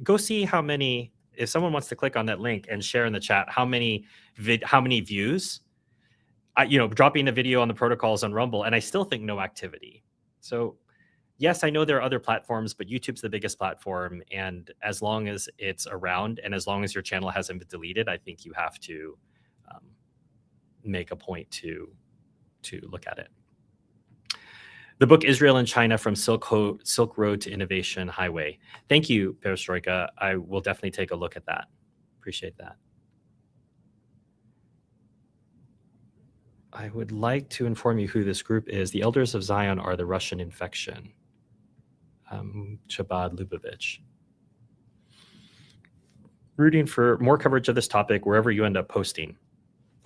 A: go see how many, if someone wants to click on that link and share in the chat, how many views, dropping a video on the protocols on Rumble, and I still think no activity. So yes, I know there are other platforms, but YouTube's the biggest platform. And as long as it's around and as long as your channel hasn't been deleted, I think you have to make a point to look at it. The book Israel and China from Silk Road to Innovation Highway. Thank you, Perestroika. I will definitely take a look at that. Appreciate that. I would like to inform you who this group is. The Elders of Zion are the Russian infection. Chabad Lubavitch. Rooting for more coverage of this topic wherever you end up posting.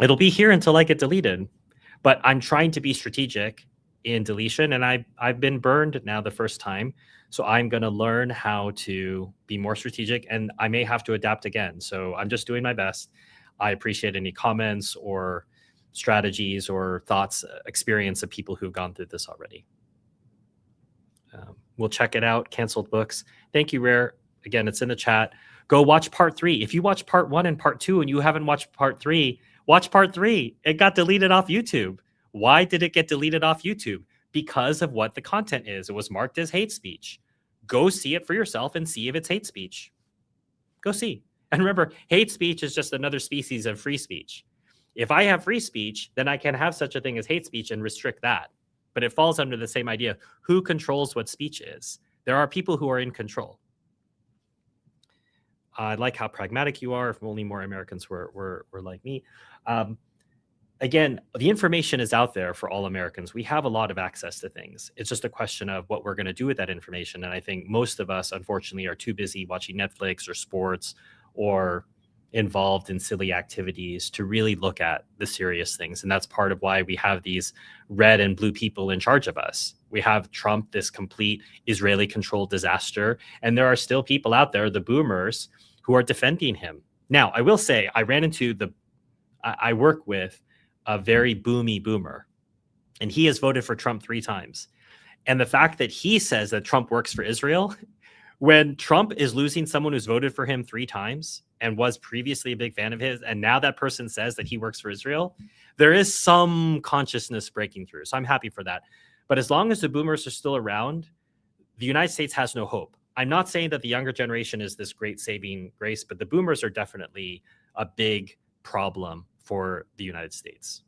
A: It'll be here until I get deleted, but I'm trying to be strategic in deletion, and I've been burned now the first time. So I'm going to learn how to be more strategic, and I may have to adapt again. So I'm just doing my best. I appreciate any comments or strategies or thoughts, experience of people who've gone through this already. We'll check it out. Canceled books. Thank you, Rare. Again, it's in the chat. Go watch part 3. If you watch part 1 and part 2 and you haven't watched part 3, watch part 3. It got deleted off YouTube. Why did it get deleted off YouTube? Because of what the content is. It was marked as hate speech. Go see it for yourself and see if it's hate speech. Go see. And remember, hate speech is just another species of free speech. If I have free speech, then I can have such a thing as hate speech and restrict that. But it falls under the same idea. Who controls what speech is? There are people who are in control. I like how pragmatic you are. If only more Americans were like me. Again, the information is out there for all Americans. We have a lot of access to things. It's just a question of what we're going to do with that information. And I think most of us, unfortunately, are too busy watching Netflix or sports or involved in silly activities to really look at the serious things. And that's part of why we have these red and blue people in charge of us. We have Trump, this complete Israeli-controlled disaster. And there are still people out there, the boomers, who are defending him. Now, I will say, I work with a very boomy boomer, and he has voted for Trump 3 times. And the fact that he says that Trump works for Israel, when Trump is losing someone who's voted for him 3 times and was previously a big fan of his, and now that person says that he works for Israel, there is some consciousness breaking through. So I'm happy for that. But as long as the boomers are still around, the United States has no hope. I'm not saying that the younger generation is this great saving grace, but the boomers are definitely a big problem for the United States.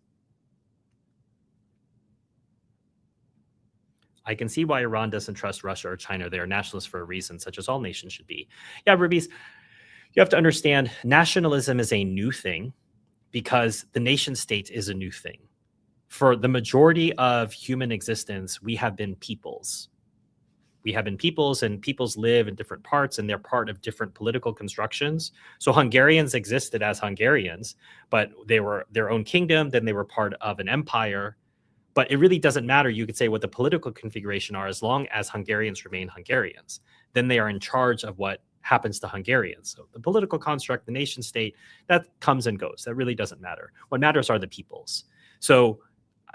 A: I can see why Iran doesn't trust Russia or China. They are nationalists for a reason, such as all nations should be. Yeah, Rubies, you have to understand nationalism is a new thing because the nation state is a new thing. For the majority of human existence, we have been peoples. We have been peoples, and peoples live in different parts, and they're part of different political constructions. So Hungarians existed as Hungarians, but they were their own kingdom. Then they were part of an empire. But it really doesn't matter. You could say what the political configuration are, as long as Hungarians remain Hungarians. Then they are in charge of what happens to Hungarians. So the political construct, the nation state, that comes and goes. That really doesn't matter. What matters are the peoples. So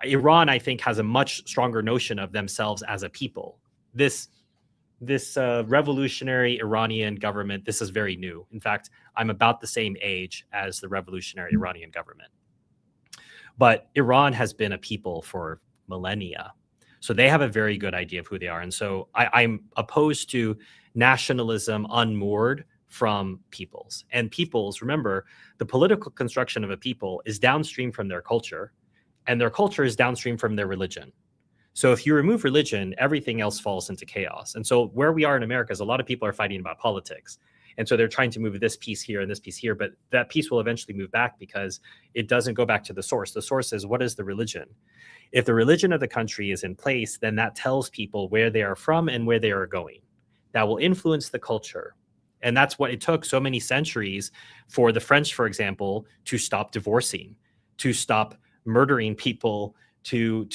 A: Iran, I think, has a much stronger notion of themselves as a people. This revolutionary Iranian government, this is very new. In fact, I'm about the same age as the revolutionary Iranian government. But Iran has been a people for millennia. So they have a very good idea of who they are. And so I'm opposed to nationalism unmoored from peoples. And peoples, remember, the political construction of a people is downstream from their culture, and their culture is downstream from their religion. So if you remove religion, everything else falls into chaos. And so where we are in America is a lot of people are fighting about politics. And so they're trying to move this piece here and this piece here, but that piece will eventually move back because it doesn't go back to the source. The source is, what is the religion? If the religion of the country is in place, then that tells people where they are from and where they are going. That will influence the culture. And that's what it took so many centuries for the French, for example, to stop divorcing, to stop murdering people, to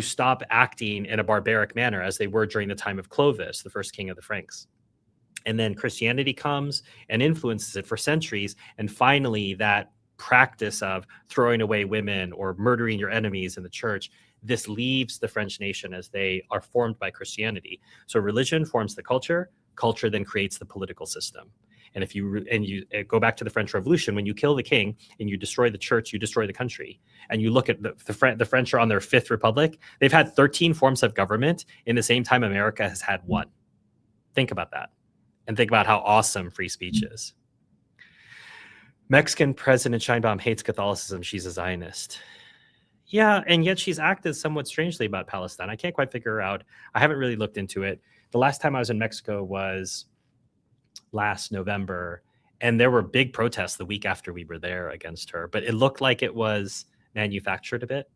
A: stop acting in a barbaric manner as they were during the time of Clovis, the first king of the Franks. And then Christianity comes and influences it for centuries. And finally, that practice of throwing away women or murdering your enemies in the church, this leaves the French nation as they are formed by Christianity. So religion forms the culture, culture then creates the political system. And if you go back to the French Revolution, when you kill the king and you destroy the church, you destroy the country. And you look at the French are on their fifth republic. They've had 13 forms of government in the same time America has had one. Think about that. And think about how awesome free speech is. Mexican President Sheinbaum hates Catholicism. She's a Zionist. Yeah, and yet she's acted somewhat strangely about Palestine. I can't quite figure out. I haven't really looked into it. The last time I was in Mexico was last November, and there were big protests the week after we were there against her, but it looked like it was manufactured a bit.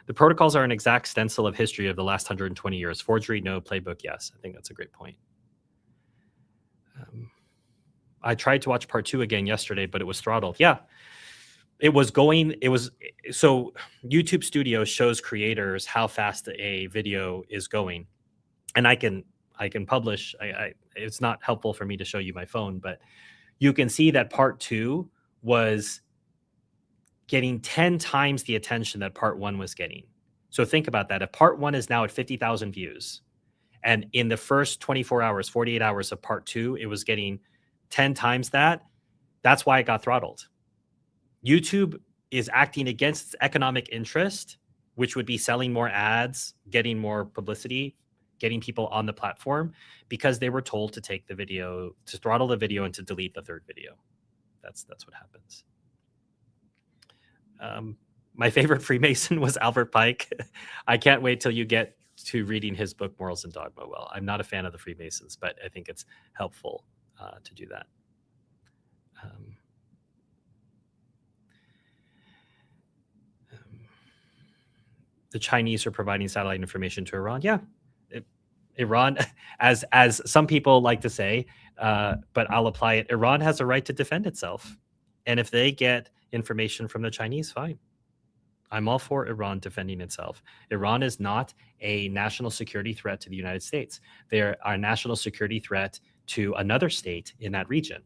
A: The protocols are an exact stencil of history of the last 120 years. Forgery, no. Playbook, yes. I think that's a great point. I tried to watch part 2 again yesterday, but it was throttled. Yeah, so YouTube Studio shows creators how fast a video is going. And I can publish, it's not helpful for me to show you my phone, but you can see that part 2 was getting 10 times the attention that part 1 was getting. So think about that. If part 1 is now at 50,000 views, and in the first 24 hours, 48 hours of part 2, it was getting 10 times that, that's why it got throttled. YouTube is acting against its economic interest, which would be selling more ads, getting more publicity, getting people on the platform, because they were told to take the video, to throttle the video and to delete the third video. That's what happens. My favorite Freemason was Albert Pike. I can't wait till you get to reading his book, Morals and Dogma. Well, I'm not a fan of the Freemasons, but I think it's helpful to do that. The Chinese are providing satellite information to Iran. Yeah, Iran, as some people like to say, but I'll apply it. Iran has a right to defend itself. And if they get information from the Chinese, fine. I'm all for Iran defending itself. Iran is not a national security threat to the United States. They are a national security threat to another state in that region.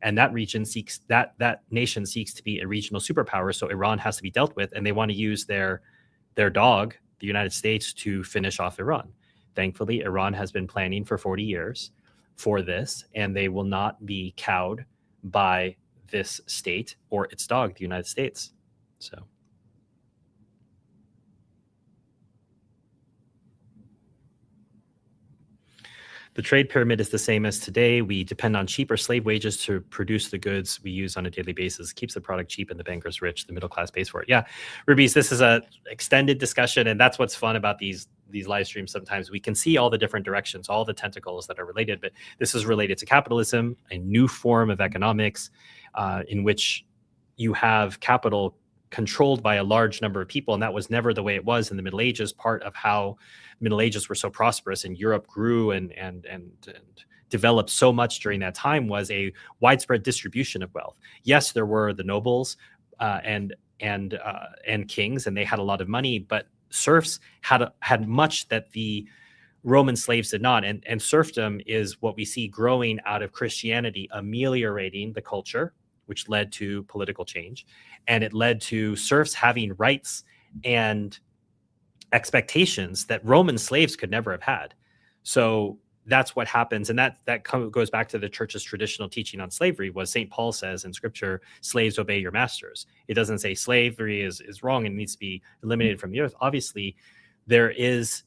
A: And that region seeks, that nation seeks to be a regional superpower. So Iran has to be dealt with, and they want to use their dog, the United States, to finish off Iran. Thankfully, Iran has been planning for 40 years for this, and they will not be cowed by this state or its dog, the United States. So. The trade pyramid is the same as today. We depend on cheap or slave wages to produce the goods we use on a daily basis. It keeps the product cheap and the bankers rich. The middle class pays for it. Yeah, Rubies, this is a extended discussion, and that's what's fun about these live streams. Sometimes we can see all the different directions, all the tentacles that are related, but this is related to capitalism, a new form of economics in which you have capital controlled by a large number of people, and that was never the way it was in the Middle Ages. Part of how Middle Ages were so prosperous and Europe grew and developed so much during that time was a widespread distribution of wealth. Yes, there were the nobles and and kings, and they had a lot of money, but serfs had much that the Roman slaves did not. And serfdom is what we see growing out of Christianity ameliorating the culture, which led to political change. And it led to serfs having rights and expectations that Roman slaves could never have had. So that's what happens. And that goes back to the church's traditional teaching on slavery. Was St. Paul says in scripture, slaves, obey your masters. It doesn't say slavery is wrong and needs to be eliminated from the earth. Obviously, there is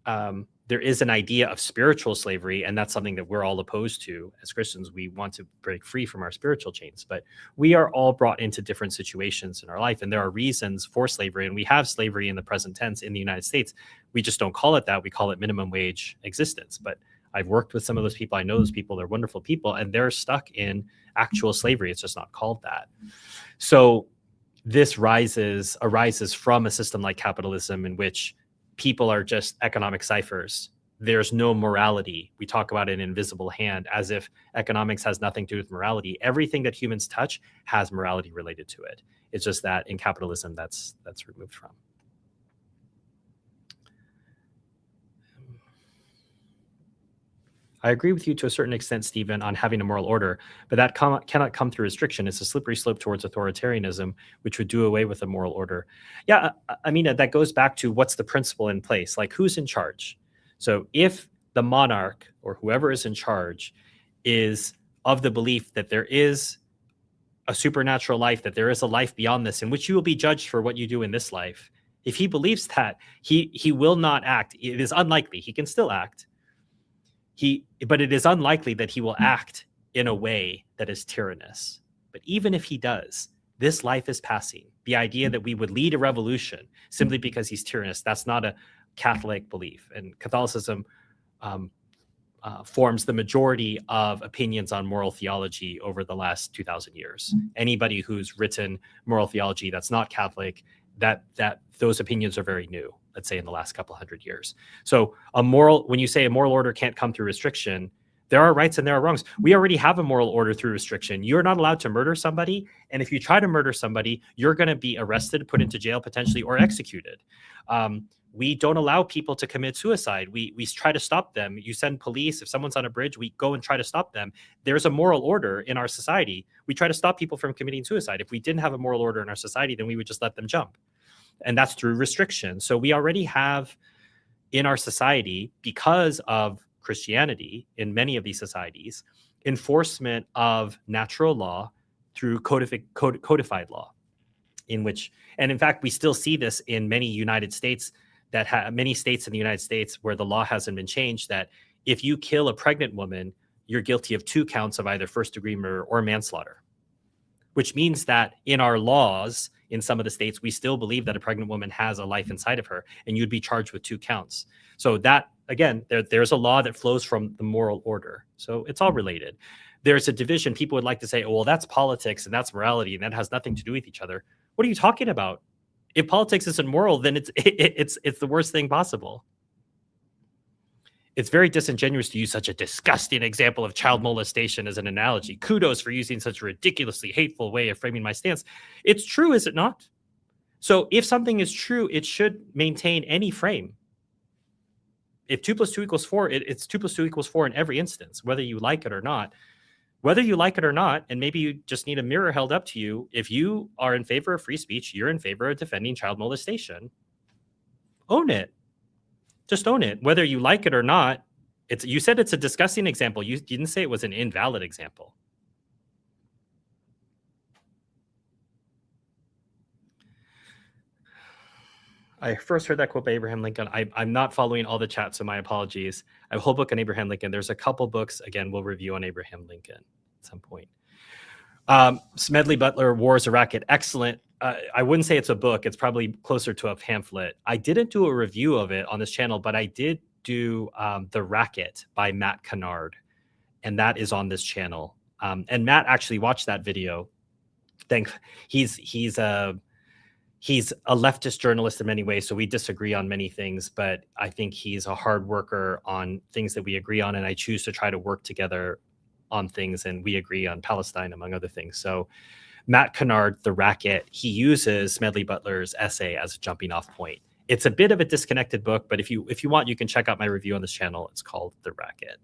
A: an idea of spiritual slavery, and that's something that we're all opposed to as Christians. We want to break free from our spiritual chains, but we are all brought into different situations in our life, and there are reasons for slavery, and we have slavery in the present tense in the United States. We just don't call it that. We call it minimum wage existence. But I've worked with some of those people. I know those people. They're wonderful people, and they're stuck in actual slavery. It's just not called that. So this arises from a system like capitalism in which people are just economic ciphers. There's no morality. We talk about an invisible hand as if economics has nothing to do with morality. Everything that humans touch has morality related to it. It's just that in capitalism, that's removed from. I agree with you to a certain extent, Stephen, on having a moral order, but that cannot come through restriction. It's a slippery slope towards authoritarianism, which would do away with a moral order. Yeah, I mean, that goes back to what's the principle in place, like who's in charge. So if the monarch or whoever is in charge is of the belief that there is a supernatural life, that there is a life beyond this in which you will be judged for what you do in this life, if he believes that, he will not act. It is unlikely. He can still act. But it is unlikely that he will act in a way that is tyrannous. But even if he does, this life is passing. The idea that we would lead a revolution simply because he's tyrannous, that's not a Catholic belief. And Catholicism forms the majority of opinions on moral theology over the last 2,000 years. Anybody who's written moral theology that's not Catholic, that those opinions are very new, let's say in the last couple hundred years. So when you say a moral order can't come through restriction, there are rights and there are wrongs. We already have a moral order through restriction. You're not allowed to murder somebody. And if you try to murder somebody, you're going to be arrested, put into jail potentially, or executed. We don't allow people to commit suicide. We try to stop them. You send police. If someone's on a bridge, we go and try to stop them. There's a moral order in our society. We try to stop people from committing suicide. If we didn't have a moral order in our society, then we would just let them jump. And that's through restriction. So we already have in our society, because of Christianity, in many of these societies, enforcement of natural law through codified law, and in fact, we still see this in many United States many states in the United States where the law hasn't been changed, that if you kill a pregnant woman, you're guilty of 2 counts of either first-degree murder or manslaughter, which means that in our laws, in some of the states, we still believe that a pregnant woman has a life inside of her, and you'd be charged with 2 counts. So that, again, there's a law that flows from the moral order. So it's all related. There's a division. People would like to say, oh, well, that's politics and that's morality, and that has nothing to do with each other. What are you talking about? If politics isn't moral, then it's the worst thing possible. It's very disingenuous to use such a disgusting example of child molestation as an analogy. Kudos for using such a ridiculously hateful way of framing my stance. It's true, is it not? So if something is true, it should maintain any frame. If 2 + 2 = 4, it's 2 + 2 = 4 in every instance, whether you like it or not. Whether you like it or not, and maybe you just need a mirror held up to you, if you are in favor of free speech, you're in favor of defending child molestation. Own it. Just own it. Whether you like it or not, you said it's a disgusting example. You didn't say it was an invalid example. I first heard that quote by Abraham Lincoln. I'm not following all the chat, so my apologies. I have a whole book on Abraham Lincoln. There's a couple books, again, we'll review on Abraham Lincoln at some point. Smedley Butler, War is a Racket. Excellent. I wouldn't say it's a book. It's probably closer to a pamphlet. I didn't do a review of it on this channel, but I did do The Racket by Matt Kennard, and that is on this channel. And Matt actually watched that video. He's a leftist journalist in many ways, so we disagree on many things, but I think he's a hard worker on things that we agree on, and I choose to try to work together on things, and we agree on Palestine, among other things. So Matt Kennard, The Racket, he uses Smedley Butler's essay as a jumping off point. It's a bit of a disconnected book, but if you want, you can check out my review on this channel. It's called The Racket.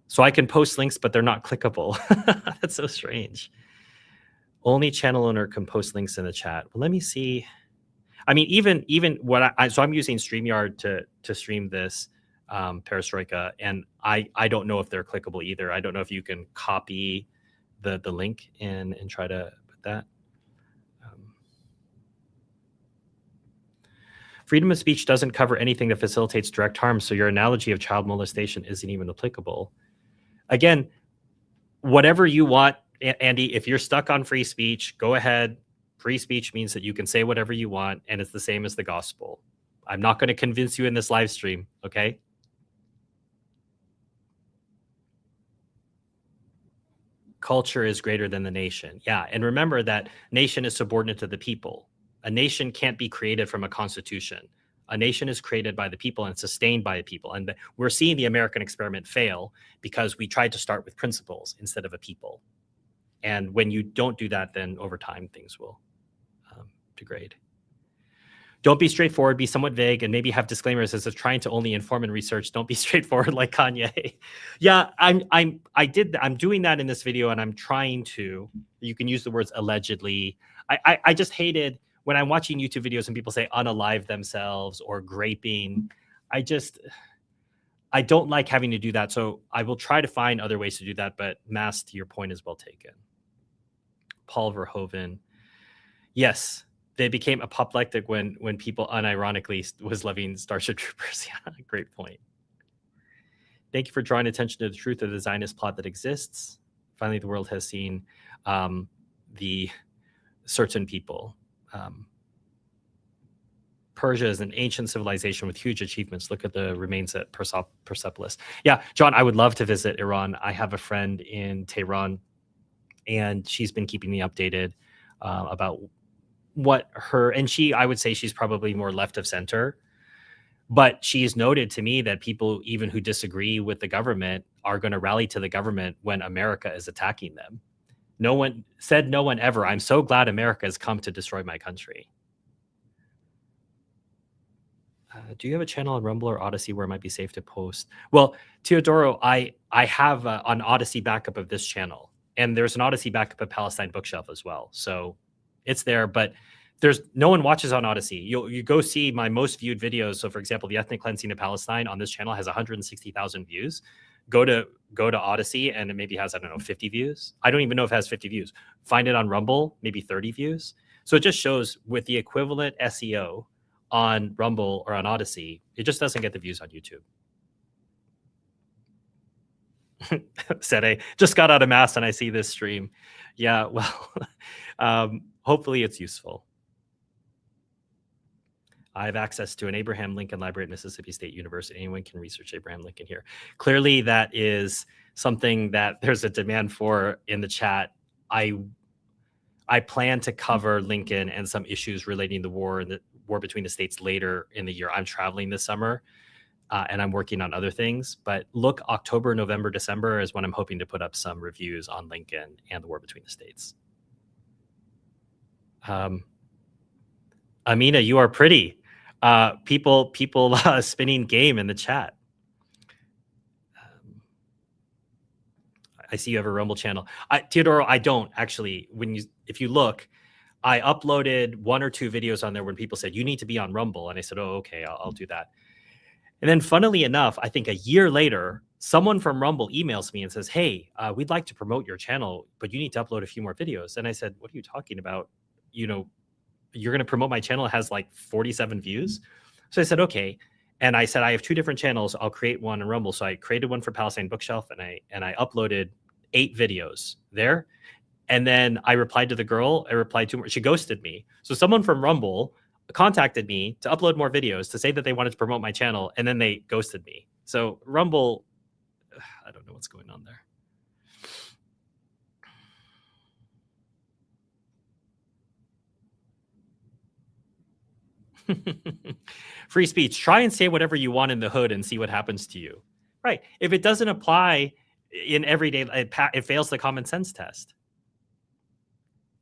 A: So I can post links, but they're not clickable. That's so strange. Only channel owner can post links in the chat. Well, let me see. I mean, even what so I'm using StreamYard to stream this Perestroika, and I don't know if they're clickable either. I don't know if you can copy the link and try to put that. Freedom of speech doesn't cover anything that facilitates direct harm, so your analogy of child molestation isn't even applicable. Again, whatever you want, Andy, if you're stuck on free speech, go ahead. Free speech means that you can say whatever you want, and it's the same as the gospel. I'm not going to convince you in this live stream, okay? Culture is greater than the nation. Yeah, and remember that nation is subordinate to the people. A nation can't be created from a constitution. A nation is created by the people and sustained by the people. And we're seeing the American experiment fail because we tried to start with principles instead of a people. And when you don't do that, then over time, things will degrade. Don't be straightforward, be somewhat vague, and maybe have disclaimers as if trying to only inform and research. Don't be straightforward like Kanye. Yeah, I'm doing that in this video, and I'm trying to. You can use the words allegedly. I just hated when I'm watching YouTube videos and people say unalive themselves or graping. I don't like having to do that. So I will try to find other ways to do that. But Mass, to your point, is well taken. Paul Verhoeven. Yes, they became apoplectic when people unironically was loving Starship Troopers. Yeah, great point. Thank you for drawing attention to the truth of the Zionist plot that exists. Finally, the world has seen the certain people. Persia is an ancient civilization with huge achievements. Look at the remains at Persepolis. Yeah, John, I would love to visit Iran. I have a friend in Tehran, and she's been keeping me updated about what I would say she's probably more left of center, but she's noted to me that people, even who disagree with the government, are going to rally to the government when America is attacking them. No one ever. I'm so glad America has come to destroy my country. Do you have a channel on Rumble or Odyssey where it might be safe to post? Well, Teodoro, I have an Odyssey backup of this channel, and there's an Odyssey backup of Palestine Bookshelf as well. So it's there, but there's no one watches on Odyssey. You go see my most viewed videos. So for example, the ethnic cleansing of Palestine on this channel has 160,000 views. Go to Odyssey and it maybe has, I don't know, 50 views. I don't even know if it has 50 views. Find it on Rumble, maybe 30 views. So it just shows with the equivalent SEO on Rumble or on Odyssey, it just doesn't get the views on YouTube. Said just got out of Mass and I see this stream. Yeah, well, hopefully it's useful. I have access to an Abraham Lincoln Library at Mississippi State University. Anyone can research Abraham Lincoln here. Clearly, that is something that there's a demand for in the chat. I plan to cover Lincoln and some issues relating to the war between the states later in the year. I'm traveling this summer, and I'm working on other things. But look, October, November, December is when I'm hoping to put up some reviews on Lincoln and the war between the states. Amina, you are pretty. People spinning game in the chat. I see you have a Rumble channel. Teodoro, I don't actually. If you look, I uploaded 1 or 2 videos on there when people said you need to be on Rumble, and I said, oh, okay, I'll do that. And then, funnily enough, I think a year later, someone from Rumble emails me and says, hey, we'd like to promote your channel, but you need to upload a few more videos. And I said, what are you talking about? You know, you're going to promote my channel. It has like 47 views. So I said, okay. And I said, I have 2 different channels. I'll create one in Rumble. So I created one for Palestine Bookshelf, and I uploaded 8 videos there. And then I replied to the girl. I replied to her. She ghosted me. So someone from Rumble contacted me to upload more videos to say that they wanted to promote my channel, and then they ghosted me. So Rumble, I don't know what's going on there. Free speech. Try and say whatever you want in the hood and see what happens to you. Right. If it doesn't apply in everyday, it fails the common sense test.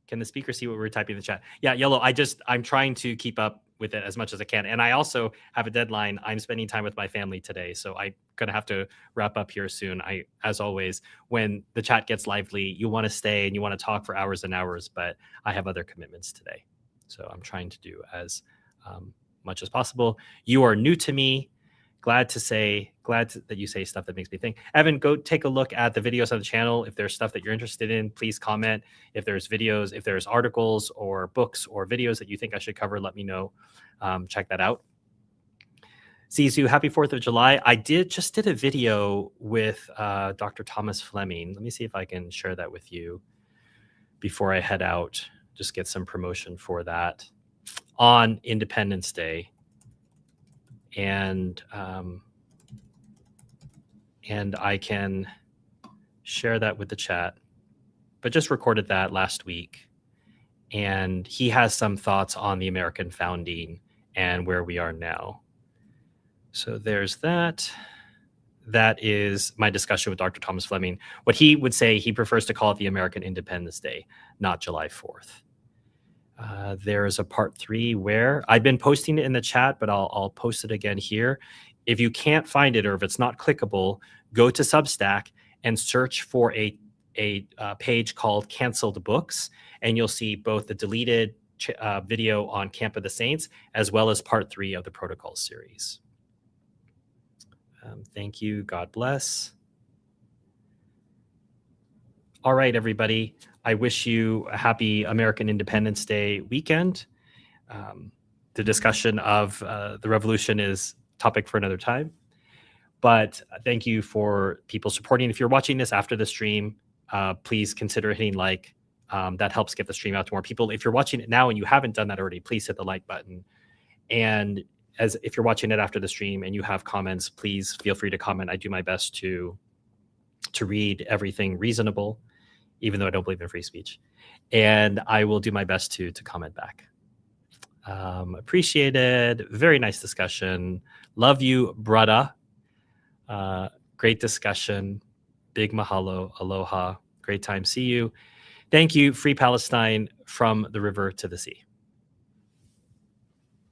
A: Can the speaker see what we're typing in the chat? Yeah, Yellow, I'm trying to keep up with it as much as I can. And I also have a deadline. I'm spending time with my family today. So I'm going to have to wrap up here soon. As always, when the chat gets lively, you want to stay and you want to talk for hours and hours, but I have other commitments today. So I'm trying to do as much as possible. You are new to me. Glad that you say stuff that makes me think. Evan, go take a look at the videos on the channel. If there's stuff that you're interested in, please comment. If there's videos, if there's articles or books or videos that you think I should cover, let me know. Check that out. Zizu, happy 4th of July. I just did a video with Dr. Thomas Fleming. Let me see if I can share that with you before I head out. Just get some promotion for that on Independence Day. And I can share that with the chat, but just recorded that last week. And he has some thoughts on the American founding and where we are now. So there's that. That is my discussion with Dr. Thomas Fleming. What he would say, he prefers to call it the American Independence Day, not July 4th. There's a part 3 where I've been posting it in the chat, but I'll post it again here. If you can't find it or if it's not clickable, go to Substack and search for a page called Canceled Books, and you'll see both the deleted video on Camp of the Saints as well as part 3 of the Protocol series. Thank you. God bless. All right, everybody. I wish you a happy American Independence Day weekend. The discussion of the revolution is topic for another time. But thank you for people supporting. If you're watching this after the stream, please consider hitting like. That helps get the stream out to more people. If you're watching it now and you haven't done that already, please hit the like button. And if you're watching it after the stream and you have comments, please feel free to comment. I do my best to read everything reasonable, even though I don't believe in free speech. And I will do my best to comment back. Appreciated. Very nice discussion. Love you, brother. Great discussion. Big mahalo. Aloha. Great time. See you. Thank you. Free Palestine from the river to the sea.